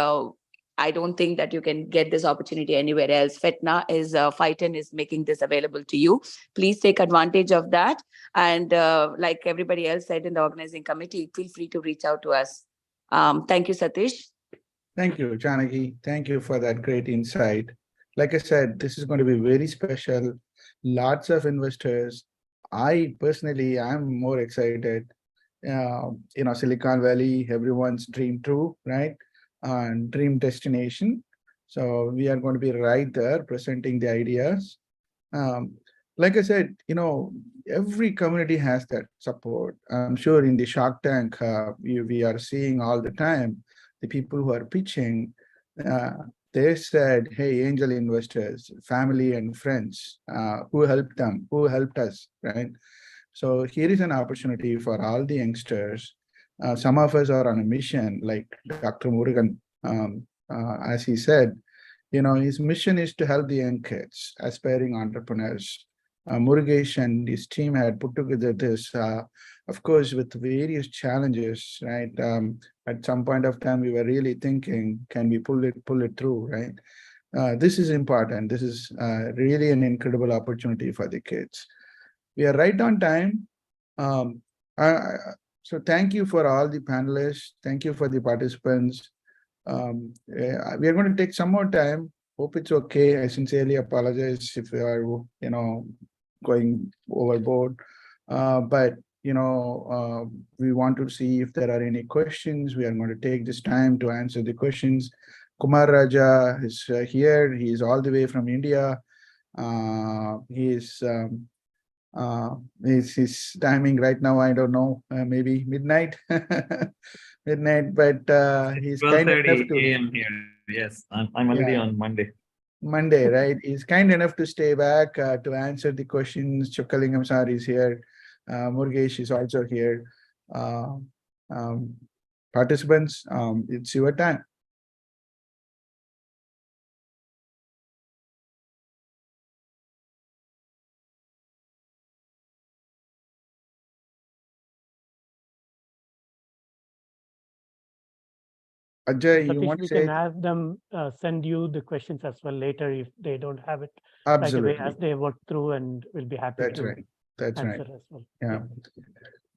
I don't think that you can get this opportunity anywhere else. FiTEN is making this available to you. Please take advantage of that. And like everybody else said in the organizing committee, feel free to reach out to us. Thank you, Satish. Thank you, Janaki. Thank you for that great insight. Like I said, this is going to be very special. Lots of investors. I personally, I'm more excited. Silicon Valley, everyone's dream true, right? And dream destination. So we are going to be right there presenting the ideas. Like I said, every community has that support. I'm sure in the Shark Tank, we are seeing all the time, the people who are pitching, uh, they said, hey, angel investors, family and friends, who helped them, who helped us, right? So here is an opportunity for all the youngsters. Some of us are on a mission, like Dr. Murugan, as he said, his mission is to help the young kids, aspiring entrepreneurs. Murugesh and his team had put together this, of course, with various challenges, right? At some point of time, we were really thinking, can we pull it through, right? This is important. This is really an incredible opportunity for the kids. We are right on time. So thank you for all the panelists. Thank you for the participants. We are going to take some more time. Hope it's okay. I sincerely apologize if we are, going overboard. But we want to see if there are any questions. We are going to take this time to answer the questions. Kumar Raja is here. He is all the way from India. His timing right now, I don't know, maybe midnight, midnight, but he's kind enough 12:30 to. a.m. here. Yes, I'm already on Monday. Monday, right? He's kind enough to stay back to answer the questions. Chokkalingam sir is here. Murugesh is also here. Participants, it's your time. Ajay, you Satish, want to we say? can have them send you the questions as well later if they don't have it Absolutely. right away as they work through, and we'll be happy That's to right. That's answer right. as well.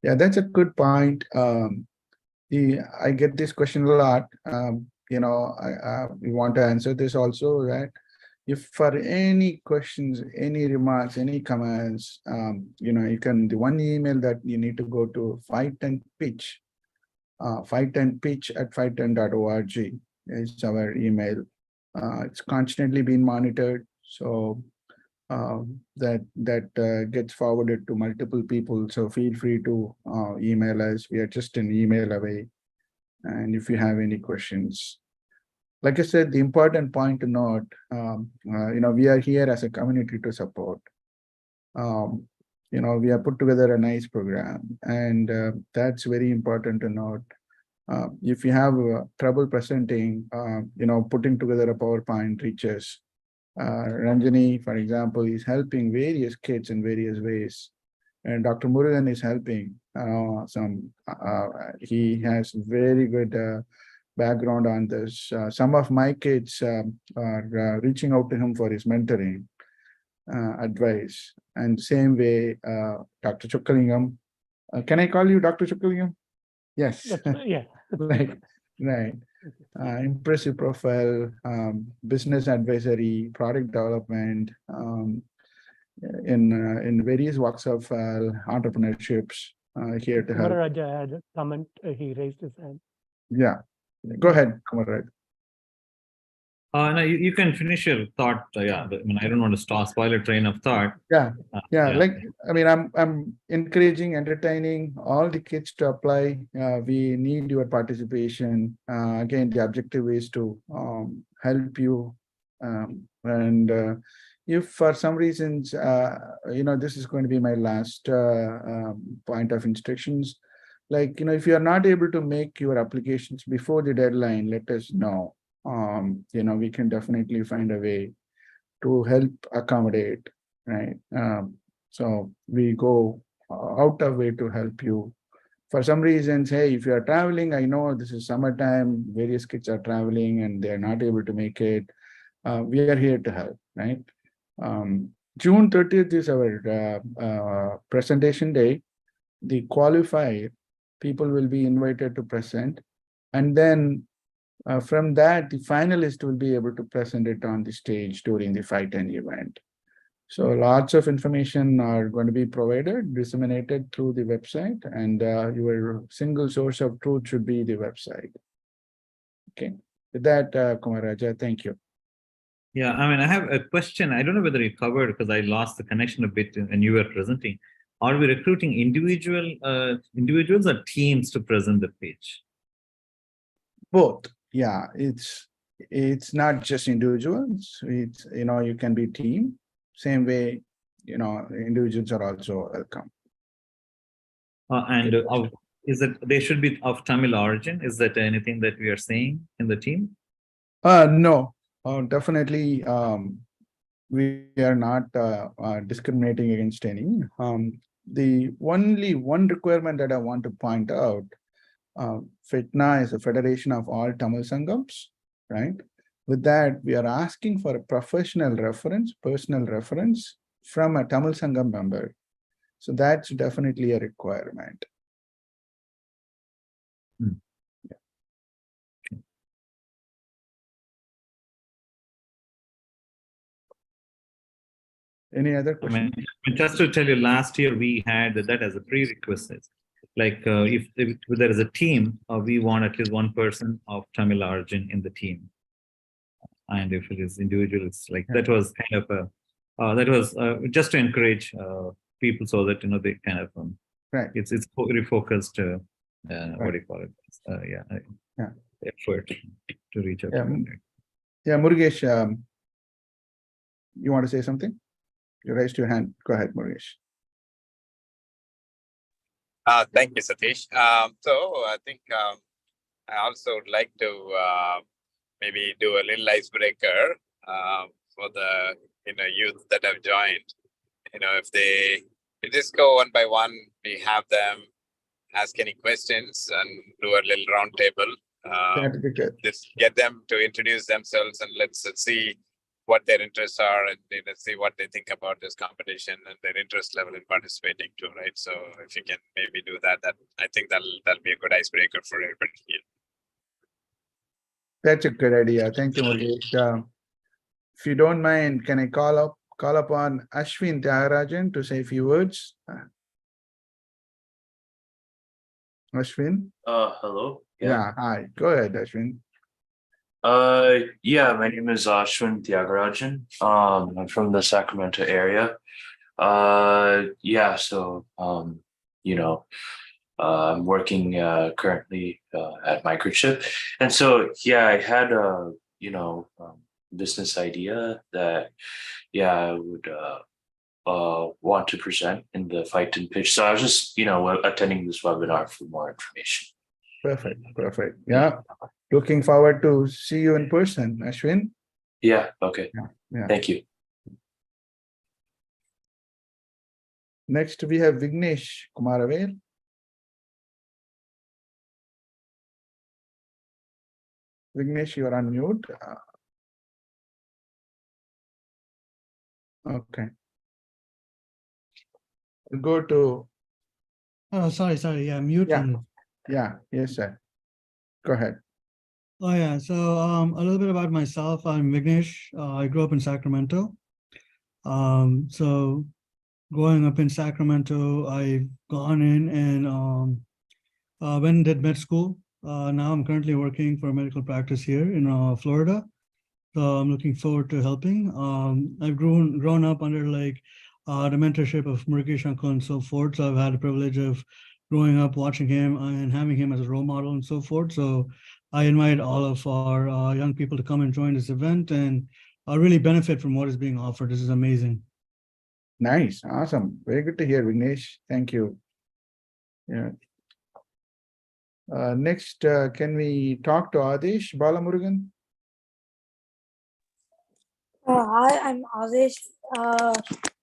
Yeah, that's a good point. I get this question a lot. We want to answer this also, right? If for any questions, any remarks, any comments, you can, the one email that you need to go to FiTEN pitch, FiTEN pitch at FiTEN.org is our email. It's constantly being monitored. So that gets forwarded to multiple people. So feel free to email us. We are just an email away. And if you have any questions, like I said, the important point to note, we are here as a community to support. We have put together a nice program, and that's very important to note. If you have trouble presenting, putting together a PowerPoint reaches. Ranjani, for example, is helping various kids in various ways. And Dr. Murugan is helping he has very good background on this. Some of my kids are reaching out to him for his mentoring advice. And same way, Dr. Chokkalingam. Can I call you Dr. Chokkalingam? Yes. Yeah. Right. Impressive profile, business advisory, product development, in various walks of entrepreneurships here to help. Kumar Raja had a comment. He raised his hand. Yeah. Go ahead, Kumar Raja. No, you can finish your thought. I don't want to spoil a train of thought. Like, I'm encouraging, entertaining all the kids to apply. We need your participation. Again, the objective is to help you. If for some reasons, this is going to be my last point of instructions. Like, if you are not able to make your applications before the deadline, let us know. We can definitely find a way to help accommodate, right? So we go out of way to help you. For some reasons, hey, if you are traveling, I know this is summertime, various kids are traveling and they're not able to make it. We are here to help, right? June 30th is our presentation day. The qualified people will be invited to present. And then From that, the finalist will be able to present it on the stage during the FiTEN event. So lots of information are going to be provided, disseminated through the website, and your single source of truth should be the website. Okay. With that, Kumar Raja, thank you. Yeah, I mean, I have a question. I don't know whether you covered because I lost the connection a bit when you were presenting. Are we recruiting individuals or teams to present the pitch? Both. Yeah, it's not just individuals. It's, you can be team. Same way, individuals are also welcome. Is it they should be of Tamil origin? Is that anything that we are saying in the team? No, definitely. We are not discriminating against any. The only one requirement that I want to point out, FITNA is a federation of all Tamil Sangams, right? With that, we are asking for a professional reference, personal reference from a Tamil Sangam member. So that's definitely a requirement. Hmm. Any other questions? I mean, just to tell you, last year we had that as a prerequisite. Like if there is a team, we want at least one person of Tamil origin in the team. And if it is individual, it's like that was kind of just to encourage people so that they kind of right. It's very focused. What do you call it? Effort to reach out. Yeah, Murugesh, you want to say something? You raised your hand. Go ahead, Murugesh. Thank you, Satish. So I think I also would like to maybe do a little icebreaker for the youth that have joined. If we just go one by one, we have them ask any questions and do a little round table. Just get them to introduce themselves and let's see what their interests are and see what they think about this competition and their interest level in participating too, right? So if you can maybe do that I think that'll be a good icebreaker for everybody here. That's a good idea. Thank you, Murugesh. If you don't mind, can I call upon Ashwin Tyagarajan to say a few words? Ashwin? Hello. Yeah, hi. Go ahead, Ashwin. Yeah, my name is Ashwin Tyagarajan. I'm from the Sacramento area. I'm working currently at Microchip. And so, I had a, business idea that, I would want to present in the FiTEN pitch. So I was just, attending this webinar for more information. Perfect. Yeah. Looking forward to see you in person, Ashwin. Yeah, okay. Yeah. Thank you. Next, we have Vignesh Kumaravel. Vignesh, you are on mute. Okay. We'll go to... Oh, sorry. Yeah, mute. Yeah. Yes, sir. Go ahead. Oh, yeah. So a little bit about myself. I'm Vignesh. I grew up in Sacramento. So growing up in Sacramento, I've gone in and went and did med school. Now I'm currently working for a medical practice here in Florida. So I'm looking forward to helping. I've grown up under the mentorship of Murugesh Uncle and so forth. So I've had the privilege of growing up watching him and having him as a role model and so forth. So I invite all of our young people to come and join this event and really benefit from what is being offered. This is amazing. Nice. Awesome. Very good to hear, Vignesh. Thank you. Yeah. Next, can we talk to Adesh Balamurugan? Hi, I'm Adesh,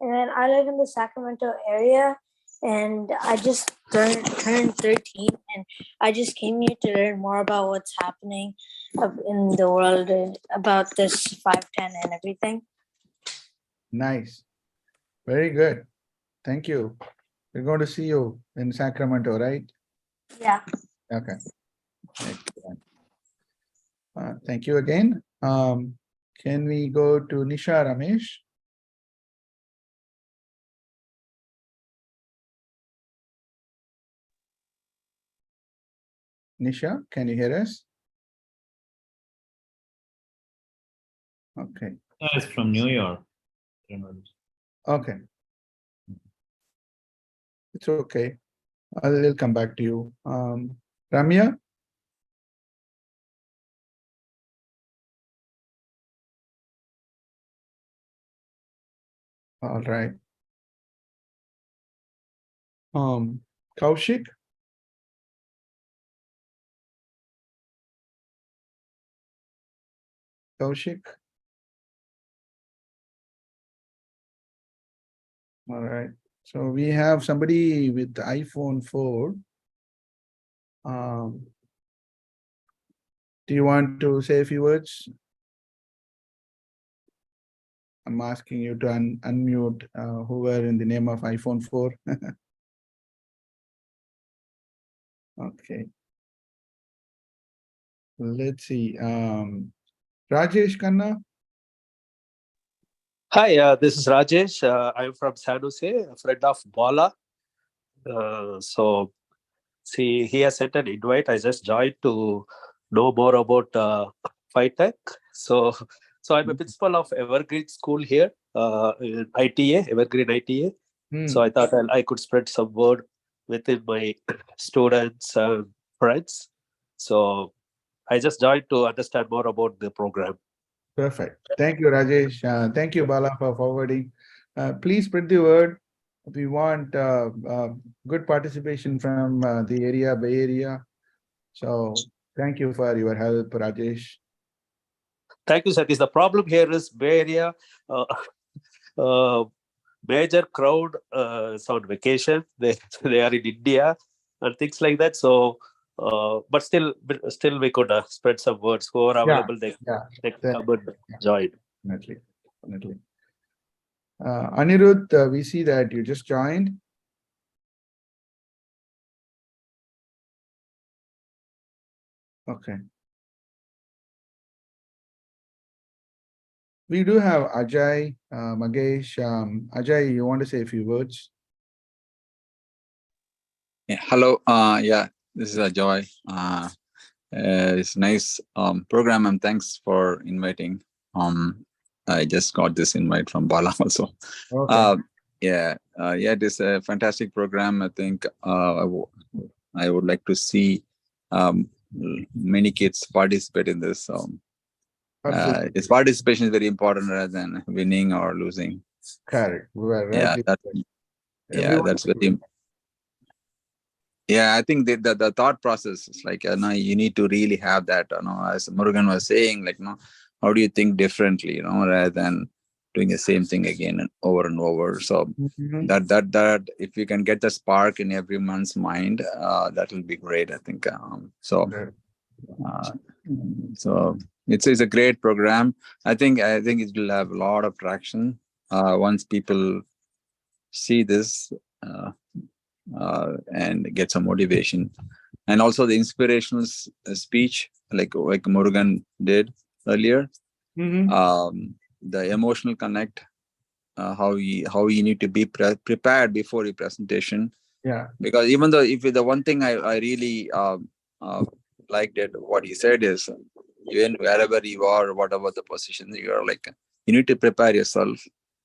and I live in the Sacramento area, and I just turned 13, and I just came here to learn more about what's happening in the world about this FiTEN and everything. Nice. Very good. Thank you. We're going to see you in Sacramento, right? Yeah. Okay. Excellent. Thank you again. Can we go to Nisha Ramesh? Nisha, can you hear us? Okay. It's from New York. Okay. It's okay. I'll come back to you. Ramya? All right. Kaushik? Kaushik? All right. So we have somebody with the iPhone 4. Do you want to say a few words? I'm asking you to unmute whoever in the name of iPhone 4. Okay. Let's see. Rajesh Khanna? Hi, this is Rajesh. I'm from San Jose, a friend of Bala. So, see, he has sent an invite. I just joined to know more about FiTech. So I'm a principal of Evergreen School here, in ITA, Evergreen ITA. So I thought I could spread some word within my students and friends. So I just joined to understand more about the program. Perfect. Thank you, Rajesh. Thank you, Bala, for forwarding. Please spread the word. We want good participation from the area, Bay Area. So thank you for your help, Rajesh. Thank you, Satish. The problem here is Bay Area, major crowd is on vacation. They are in India and things like that. So, but still we could spread some words. Who are available, they can come and join. Definitely. Anirudh, we see that you just joined. Okay. We do have Ajay, Magesh. Ajay, you want to say a few words? Yeah, hello. This is Ajay. It's a nice program, and thanks for inviting. I just got this invite from Bala also. Okay. It is a fantastic program. I think I would like to see many kids participate in this. Its participation is very important rather than winning or losing. Correct. That's very. Yeah, I think the thought process is like, you need to really have that, as Murugan was saying, like, how do you think differently, rather than doing the same thing again and over. So that if you can get the spark in everyone's mind, that will be great, I think. So it's a great program. I think it will have a lot of traction once people see this. And get some motivation, and also the inspirational speech like Murugan did earlier. The emotional connect, how you need to be prepared before your presentation. Because even though if the one thing I really liked it, what he said is, even wherever you are, whatever the position you are, like, you need to prepare yourself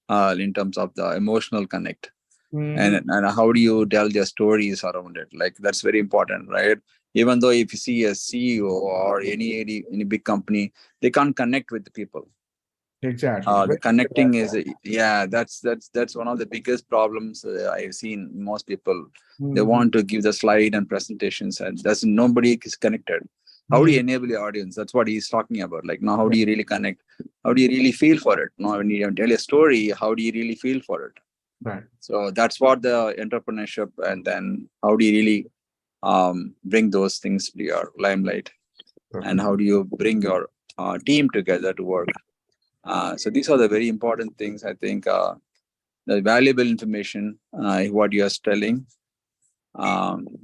in terms of the emotional connect. And how do you tell their stories around it? Like, that's very important, right? Even though if you see a CEO or any big company, they can't connect with the people. Exactly. The connecting is that's one of the biggest problems I've seen. Most people, they want to give the slide and presentations, and nobody is connected. How do you enable the audience? That's what he's talking about. Like, now, how do you really connect? How do you really feel for it? Now, when you tell a story, how do you really feel for it? Right. So that's what the entrepreneurship, and then how do you really bring those things to your limelight, and how do you bring your team together to work? So these are the very important things, I think. The valuable information, what you are telling.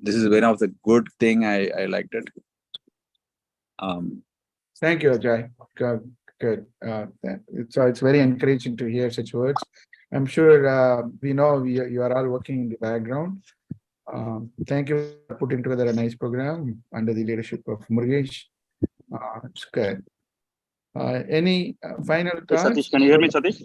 This is one of the good thing I liked it. Thank you, Ajay. Good. So it's very encouraging to hear such words. I'm sure we know you are all working in the background. Thank you for putting together a nice program under the leadership of Murugesh. It's good. Any final Hey, thoughts? Satish, can you hear me, Satish?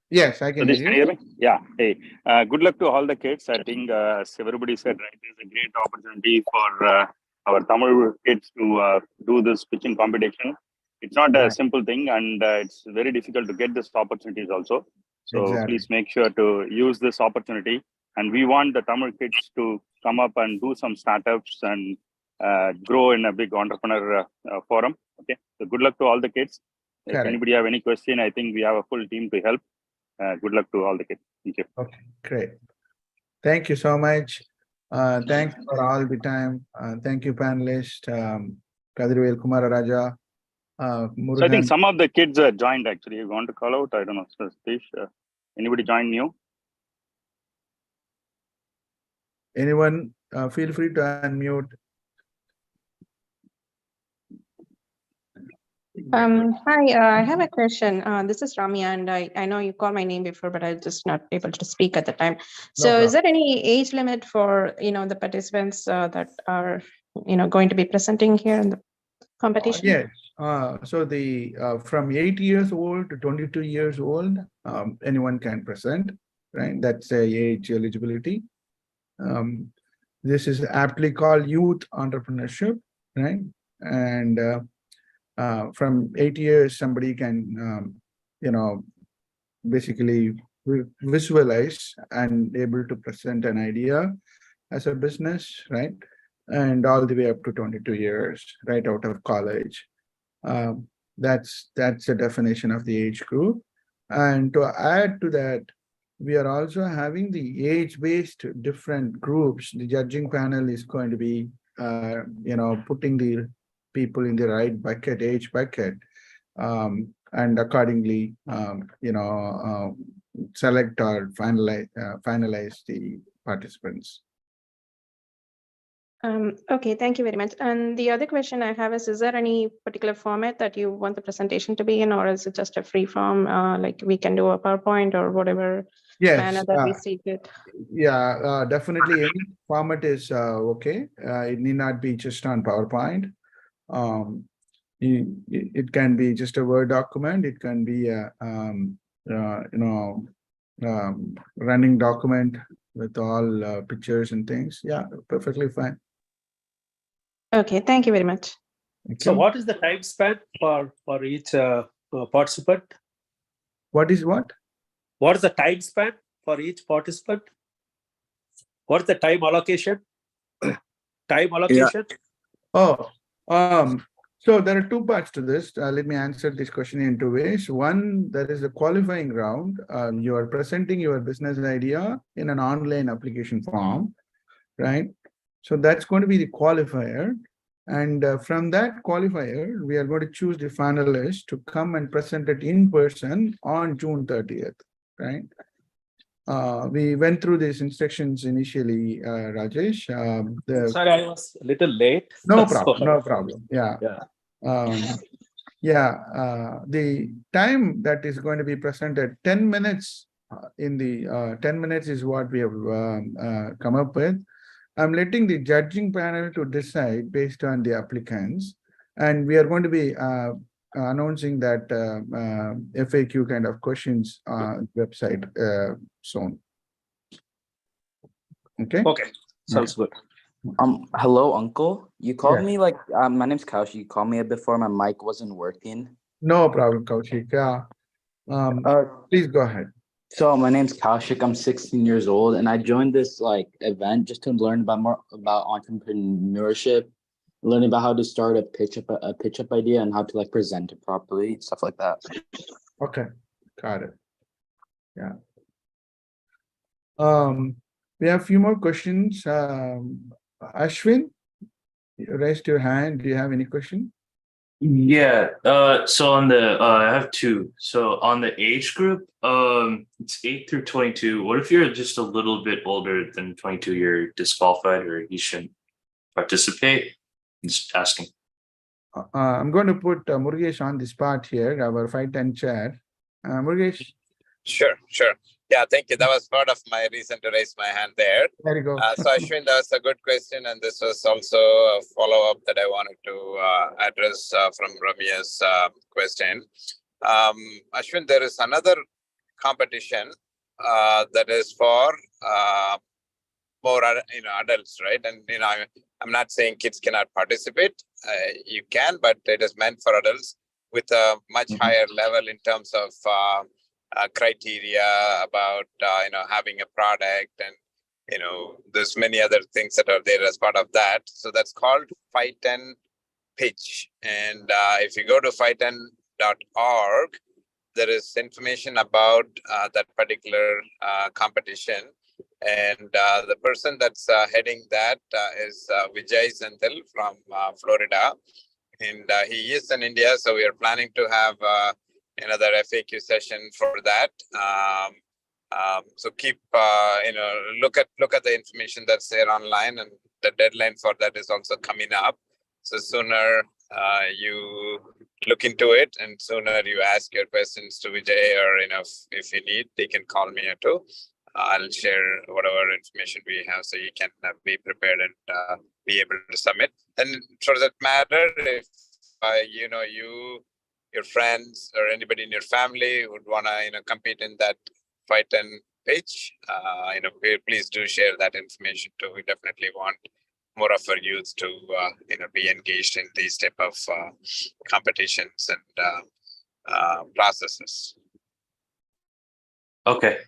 Yes, I can Satish, hear can you. you hear me? Yeah. Hey, good luck to all the kids. I think, as everybody said, right, it's a great opportunity for our Tamil kids to do this pitching competition. It's not a simple thing, and it's very difficult to get these opportunities also. So please make sure to use this opportunity. And we want the Tamil kids to come up and do some startups and grow in a big entrepreneur forum. Okay. So good luck to all the kids. If Correct. anybody have any question, I think we have a full team to help. Good luck to all the kids. Thank you. Okay, great. Thank you so much. Thanks for all the time. Thank you, panelists. Kadirvel Kumar Raja. So I think Murugan. some of the kids joined actually. You want to call out? I don't know. Satish, anybody joined new? Anyone, feel free to unmute. Hi, I have a question. This is Ramya, and I know you called my name before, but I was just not able to speak at the time. So is there any age limit for, the participants that are, going to be presenting here in the competition? Yes. So the from 8 years old to 22 years old, anyone can present, right? That's a age eligibility. This is aptly called youth entrepreneurship, right? And from 8 years, somebody can, basically visualize and able to present an idea as a business, right? And all the way up to 22 years, right out of college. That's the definition of the age group. And to add to that, we are also having the age-based different groups. The judging panel is going to be, putting the people in the right bucket, age bucket, and accordingly, select or finalize the participants. Okay, thank you very much. And the other question I have is there any particular format that you want the presentation to be in, or is it just a free form, like we can do a PowerPoint or whatever manner that we see it? Yeah, definitely any format is okay. It need not be just on PowerPoint. It can be just a Word document. It can be a running document with all pictures and things. Yeah, perfectly fine. Okay, thank you very much. So what is the time span for each participant? What is what? What is the time span for each participant? What is the time allocation? Time allocation? Yeah. So there are two parts to this. Let me answer this question in two ways. One, there is a qualifying round. You are presenting your business idea in an online application form, right? So that's going to be the qualifier. And from that qualifier, we are going to choose the finalists to come and present it in person on June 30th, right? We went through these instructions initially, Rajesh. Sorry, I was a little late. No problem, no problem. Yeah. The time that is going to be presented, 10 minutes in the 10 minutes is what we have come up with. I'm letting the judging panel to decide based on the applicants, and we are going to be announcing that FAQ kind of questions website soon. Okay. Okay, sounds good. Hello, Uncle. You called me like my name's Kaushik. You called me before my mic wasn't working. No problem, Kaushik. Please go ahead. So my name's Kaushik. I'm 16 years old, and I joined this event just to learn more about entrepreneurship, learning about how to start a pitch up idea and how to present it properly, stuff like that. Okay, got it. Yeah. We have a few more questions. Ashwin, you raised your hand. Do you have any question? Yeah. So on the I have two. So on the age group, it's 8 through 22. What if you're just a little bit older than 22? You're disqualified, or you shouldn't participate? I'm just asking. I'm going to put Murugesh on the spot here, our FiTEN chair. Murugesh. Sure. Yeah, thank you. That was part of my reason to raise my hand there. There you go. So Ashwin, that was a good question, and this was also a follow-up that I wanted to address from Ramia's question. Ashwin, there is another competition that is for more adults, right? And I'm not saying kids cannot participate. You can, but it is meant for adults with a much higher level in terms of criteria about having a product, and there's many other things that are there as part of that. So that's called FiTEN Pitch. And if you go to FiTEN.org, there is information about that particular competition. And the person that's heading that is Vijay Senthil from Florida. And he is in India, so we are planning to have another FAQ session for that. So keep look at the information that's there online, and the deadline for that is also coming up. So sooner you look into it, and sooner you ask your questions to Vijay, or if you need, they can call me too. I'll share whatever information we have, so you can be prepared and be able to submit. And for that matter, if your friends or anybody in your family would want to compete in that FiTEN pitch, please do share that information too. We definitely want more of our youth to be engaged in these type of competitions and processes. Okay,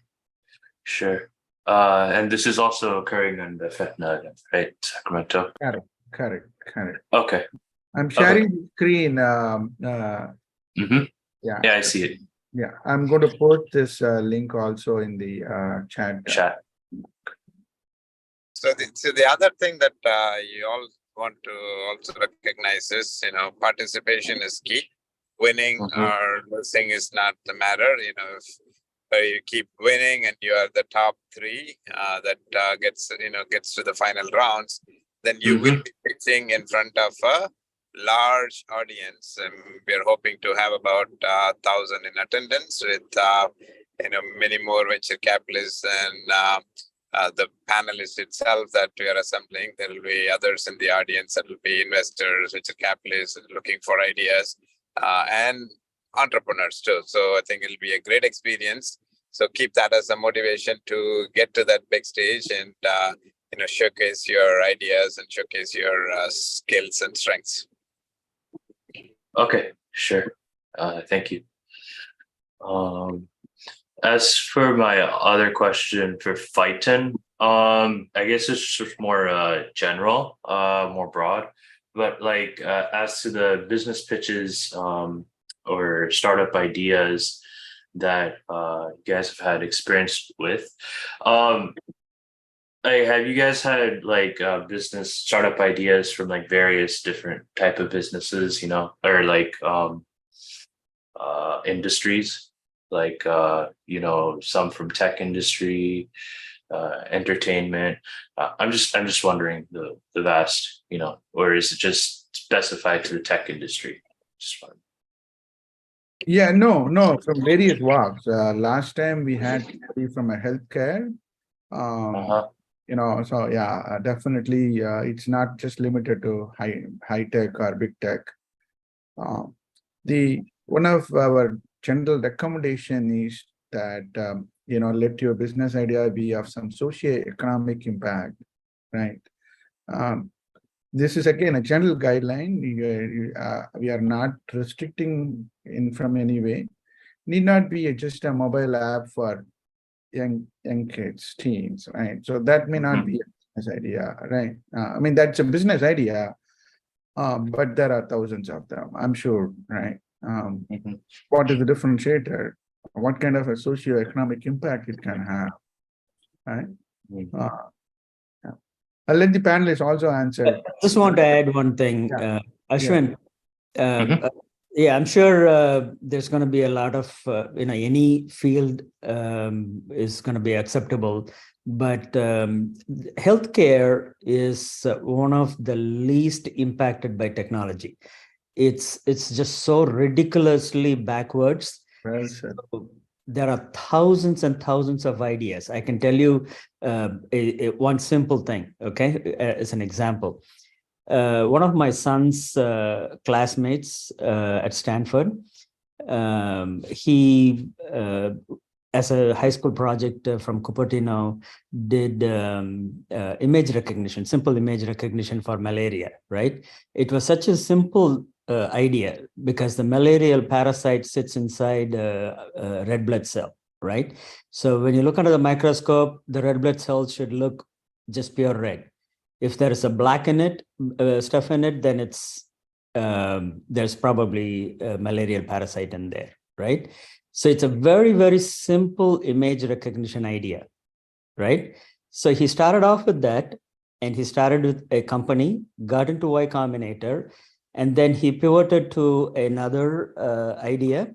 sure. And this is also occurring on the FETNA, right, Sacramento? Correct. Okay. I'm sharing the screen. Yeah, I see it. Yeah, I'm going to put this link also in the chat. So the other thing that you all want to also recognize is, participation is key. Winning or losing is not the matter. If you keep winning and you are the top 3 that gets to the final rounds, then you will be pitching in front of a large audience. And we are hoping to have about 1,000 in attendance, with many more venture capitalists and the panelists itself that we are assembling. There will be others in the audience that will be investors, venture capitalists looking for ideas, and entrepreneurs too. So I think it'll be a great experience. So keep that as a motivation to get to that big stage and showcase your ideas and showcase your skills and strengths. Okay, sure. Thank you. As for my other question for FiTEN, I guess it's just more general, more broad. But as to the business pitches or startup ideas that you guys have had experience with, have you guys had business startup ideas from various different type of businesses, or industries? Some from tech industry, entertainment. I'm just wondering the vast, or is it just specified to the tech industry? Just wondering. Yeah, no, from various walks. Last time we had somebody from a healthcare. So yeah, definitely it's not just limited to high tech or big tech. One of our general recommendation is that let your business idea be of some socio-economic impact, right? This is again a general guideline. We are not restricting in from any way. Need not be just a mobile app for young kids, teens, right? So that may not be a business idea, right? I mean, that's a business idea, but there are thousands of them, I'm sure, right? What is the differentiator? What kind of a socio-economic impact it can have, right? I'll let the panelists also answer. I just want to add one thing, Ashwin. Yeah, I'm sure there's going to be a lot of, any field is going to be acceptable, but healthcare is one of the least impacted by technology. it's just so ridiculously backwards. Well said. So there are thousands and thousands of ideas. I can tell you one simple thing, okay, as an example. One of my son's classmates at Stanford, he, as a high school project from Cupertino, did image recognition, simple image recognition for malaria, right? It was such a simple idea because the malarial parasite sits inside a red blood cell, right? So when you look under the microscope, the red blood cells should look just pure red. If there is a black in it, stuff in it, then it's there's probably a malarial parasite in there, right? So it's a very, very simple image recognition idea, right? So he started off with that, and he started with a company, got into Y Combinator, and then he pivoted to another idea.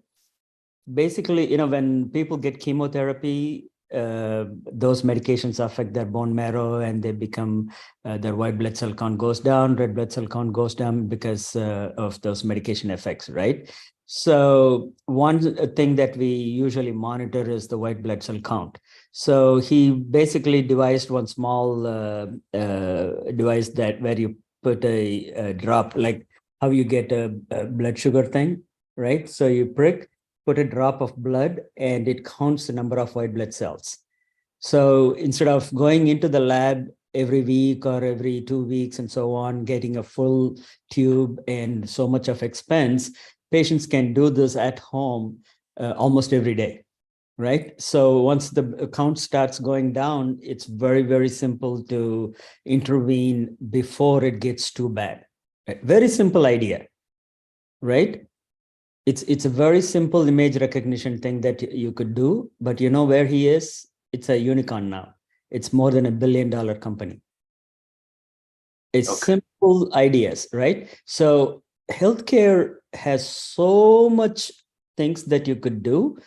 Basically, you know, when people get chemotherapy, those medications affect their bone marrow, and they become their white blood cell count goes down, red blood cell count goes down because of those medication effects, right? So one thing that we usually monitor is the white blood cell count. So he basically devised one small device that where you put a drop, like how you get a blood sugar thing, right? So you prick, put a drop of blood, and it counts the number of white blood cells. So instead of going into the lab every week or every 2 weeks and so on, getting a full tube and so much of expense, patients can do this at home almost every day, right? So once the count starts going down, it's very, very simple to intervene before it gets too bad. Right? Very simple idea, right? It's a very simple image recognition thing that you could do, but you know where he is? It's a unicorn now. It's more than $1 billion company. It's simple ideas, right? So healthcare has so much things that you could do.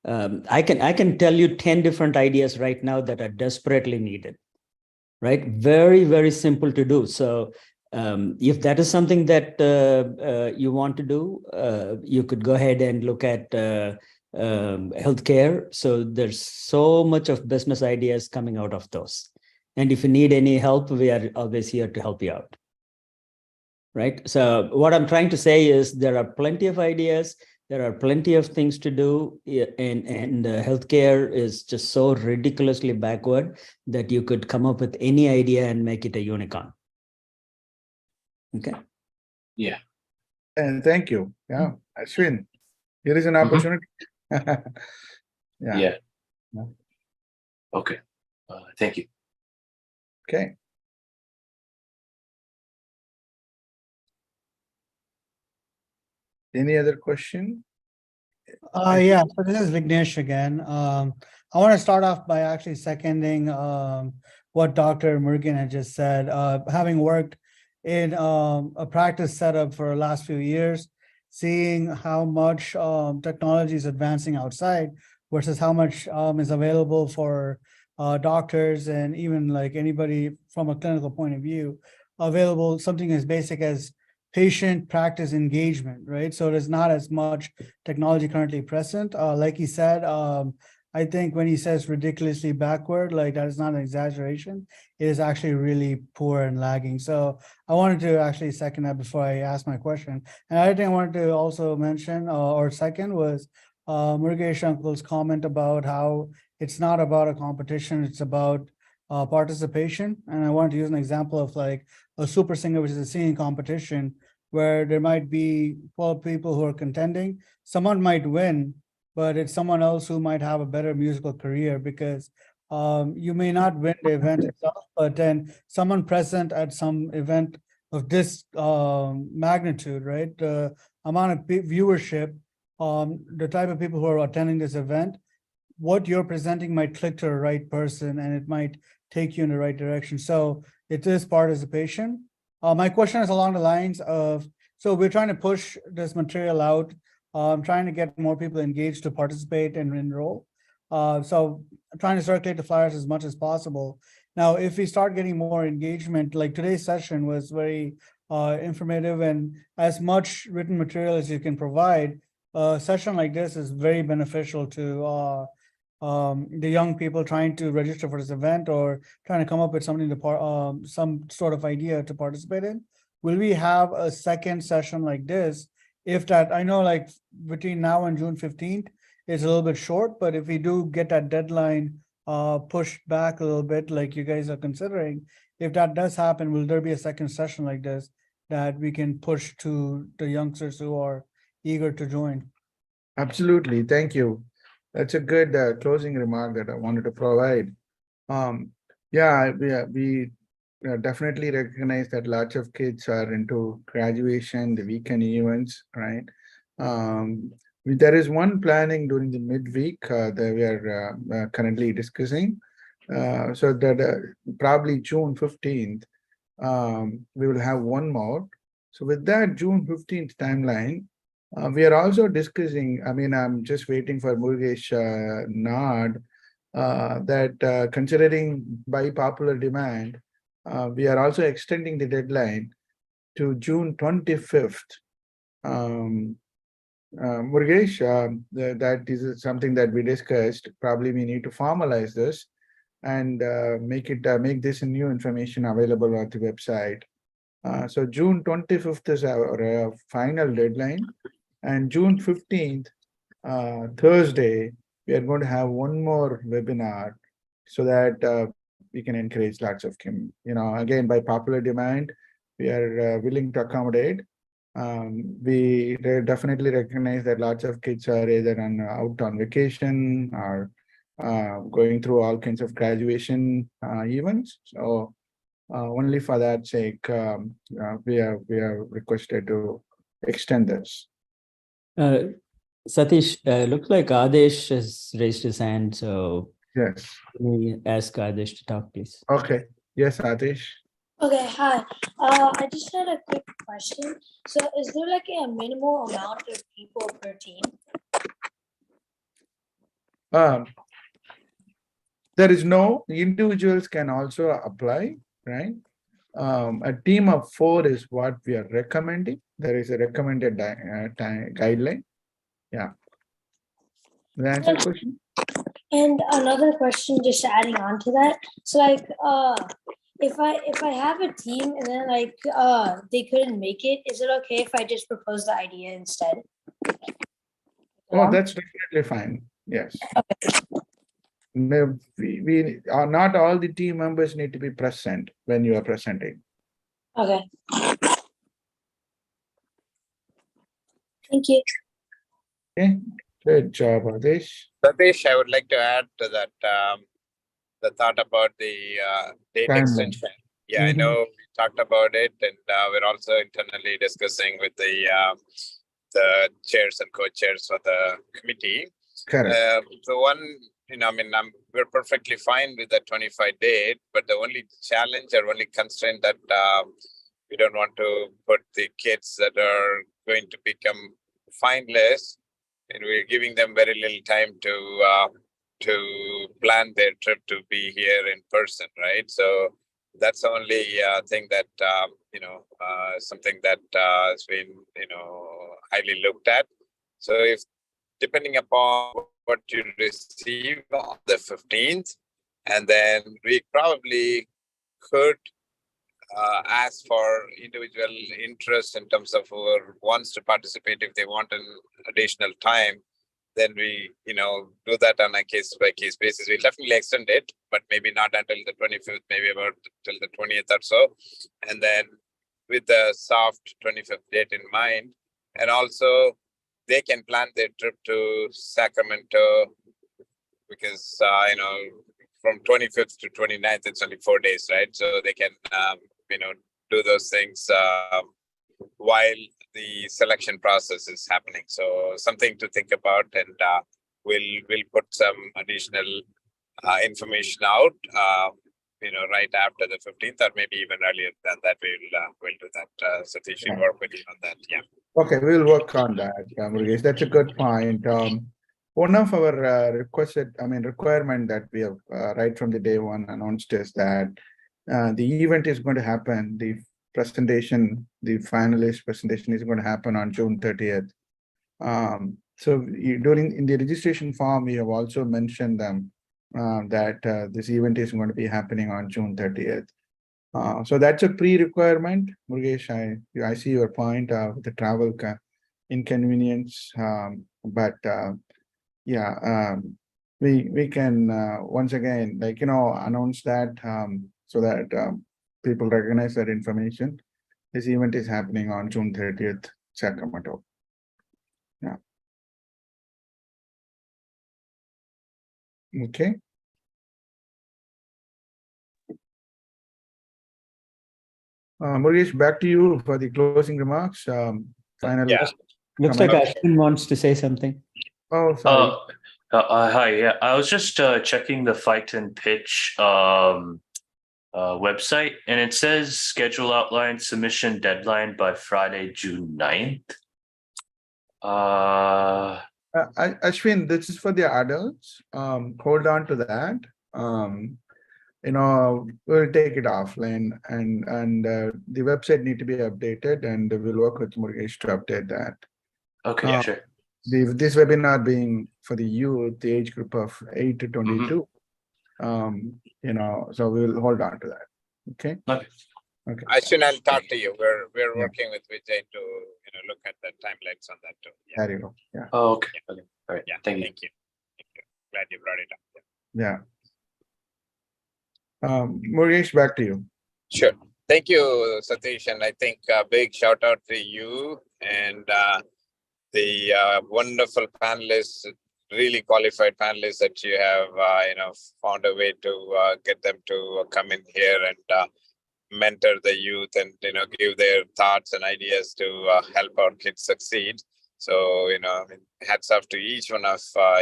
I can tell you 10 different ideas right now that are desperately needed, right? Very, very simple to do. So if that is something that you want to do, you could go ahead and look at healthcare. So there's so much of business ideas coming out of those. And if you need any help, we are always here to help you out. Right. So what I'm trying to say is there are plenty of ideas. There are plenty of things to do, and healthcare is just so ridiculously backward that you could come up with any idea and make it a unicorn. Okay. Yeah. And thank you. Yeah, Ashwin, here is an opportunity. Yeah. Okay. Thank you. Okay. Any other question? Yeah, so this is Vignesh again. I want to start off by actually seconding what Dr. Murugan had just said. Having worked in a practice setup for the last few years, seeing how much technology is advancing outside versus how much is available for doctors and even like anybody from a clinical point of view, available something as basic as patient practice engagement, right? So there's not as much technology currently present. Like he said, I think when he says ridiculously backward, like that is not an exaggeration. It is actually really poor and lagging. So I wanted to actually second that before I ask my question. And I think I wanted to also mention or second was Murugesh Uncle's comment about how it's not about a competition, it's about participation. And I wanted to use an example of like a super singer, which is a singing competition, where there might be 12 people who are contending. Someone might win, but it's someone else who might have a better musical career because you may not win the event itself, but then someone present at some event of this magnitude, right? The amount of viewership, the type of people who are attending this event, what you're presenting might click to the right person and it might take you in the right direction. So it is participation. My question is along the lines of, so we're trying to push this material out, trying to get more people engaged to participate and enroll. So I'm trying to circulate the flyers as much as possible. Now, if we start getting more engagement, like today's session was very informative and as much written material as you can provide, a session like this is very beneficial to the young people trying to register for this event or trying to come up with something to some sort of idea to participate in. Will we have a second session like this? If that, I know like between now and June 15th, it's a little bit short, but if we do get that deadline pushed back a little bit, like you guys are considering, if that does happen, will there be a second session like this that we can push to the youngsters who are eager to join? Absolutely. Thank you. That's a good closing remark that I wanted to provide. Yeah, we definitely recognize that lots of kids are into graduation, the weekend events, right? There is one planning during the midweek that we are currently discussing. So that probably June 15th, we will have one more. So with that June 15th timeline, we are also discussing, I mean, I'm just waiting for Murugesh nod, that considering by popular demand, we are also extending the deadline to June 25th. Murugesh, that is something that we discussed. Probably we need to formalize this and make this new information available on the website. So June 25th is our final deadline, and June 15th, Thursday, we are going to have one more webinar so that we can encourage lots of, again, by popular demand, we are willing to accommodate. We definitely recognize that lots of kids are either out on vacation or going through all kinds of graduation events. So only for that sake, we are requested to extend this. Satish, looks like Adesh has raised his hand, so yes, let me ask Adesh to talk, please. Okay. Yes, Adesh. Okay, hi. I just had a quick question. So is there like a minimal amount of people per team? There is no, individuals can also apply, right? A team of 4 is what we are recommending. There is a recommended guideline. Yeah. Did I answer your question? And another question, just adding on to that. So like, if I have a team and then like they couldn't make it, is it okay if I just propose the idea instead? Oh, that's definitely fine. Yes. We are not all the team members need to be present when you are presenting. Okay. Thank you. Okay. Good job, Adesh. Satish, I would like to add to that the thought about the date Timeline. extension. Yeah, I know we talked about it, and we're also internally discussing with the chairs and co-chairs for the committee. Correct. The one, we're perfectly fine with the 25 date, but the only challenge or only constraint that we don't want to put the kids that are going to become finalists, and we're giving them very little time to plan their trip to be here in person, right? So that's the only thing that something that has been highly looked at. So if depending upon what you receive on the 15th, and then we probably could ask for individual interest in terms of whoever wants to participate. If they want an additional time, then we do that on a case by case basis. We'll definitely extend it, but maybe not until the 25th, maybe about till the 20th or so, and then with the soft 25th date in mind. And also they can plan their trip to Sacramento, because from 25th to 29th, it's only 4 days, right? So they can do those things while the selection process is happening. So something to think about, and we'll put some additional information out right after the 15th, or maybe even earlier than that. We'll do that. Satish, we'll work with you on that. Yeah. Okay, we'll work on that, Murugesh. That's a good point. One of our requirement that we have right from the day one announced is that the event is going to happen the presentation, the finalist presentation is going to happen on June 30th. So in the registration form, we have also mentioned them that this event is going to be happening on June 30th. So that's a pre-requirement. Murugesh, I see your point of the travel inconvenience, but yeah, we can once again, like, announce that so that people recognize that information. This event is happening on June 30th, Sacramento. Yeah. Okay. Murugesh, back to you for the closing remarks. Final. Yeah. Looks like Ashwin wants to say something. Oh, sorry. Hi. Yeah, I was just checking the FiTEN pitch website, and it says schedule outline submission deadline by Friday, June 9th. Ashwin, this is for the adults. Hold on to that. We'll take it offline, and the website need to be updated, and we'll work with Murugesh to update that. Okay, yeah, sure. This webinar being for the youth, the age group of 8 to 22. So we'll hold on to that. Okay. Okay. Ashwin, I'll talk to you. We're working with Vijay to look at the timelines on that too. Yeah. There you go. Yeah. Oh, okay. Okay. All right. Yeah. Thank you. Thank you. Glad you brought it up. Yeah. Murugesh, back to you. Sure. Thank you, Satish. And I think a big shout out to you and the wonderful panelists, really qualified panelists that you have, found a way to get them to come in here and mentor the youth and, give their thoughts and ideas to help our kids succeed. So, hats off to each one of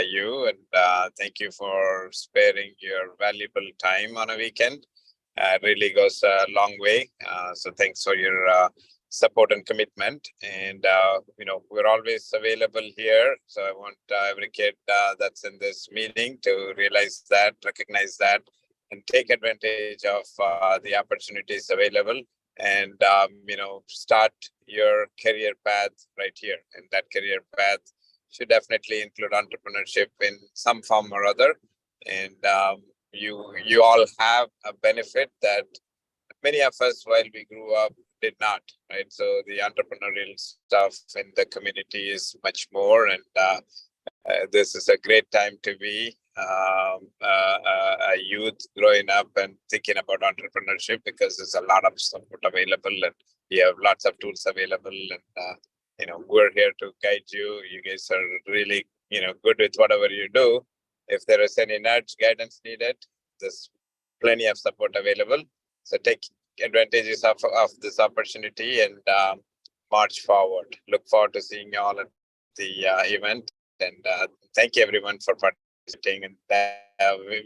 you, and thank you for sparing your valuable time on a weekend. Really goes a long way. So thanks for your support and commitment. And, we're always available here. So I want every kid that's in this meeting to realize that, recognize that, and take advantage of the opportunities available. And, start your career path right here. And that career path should definitely include entrepreneurship in some form or other. And you all have a benefit that many of us, while we grew up, did not, right? So the entrepreneurial stuff in the community is much more. And this is a great time to be a youth growing up and thinking about entrepreneurship, because there's a lot of support available and we have lots of tools available, and we're here to guide you. You guys are really good with whatever you do. If there is any nudge guidance needed, there's plenty of support available. So take advantages of this opportunity and march forward. Look forward to seeing you all at the event, and thank you everyone for participating. And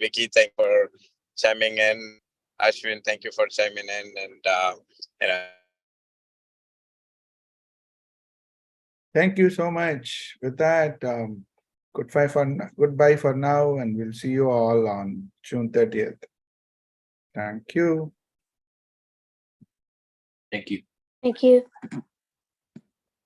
Vicky, thank you for chiming in. Ashwin, thank you for chiming in. And Thank you so much. With that, goodbye for now, and we'll see you all on June 30th. Thank you. Thank you. Thank you.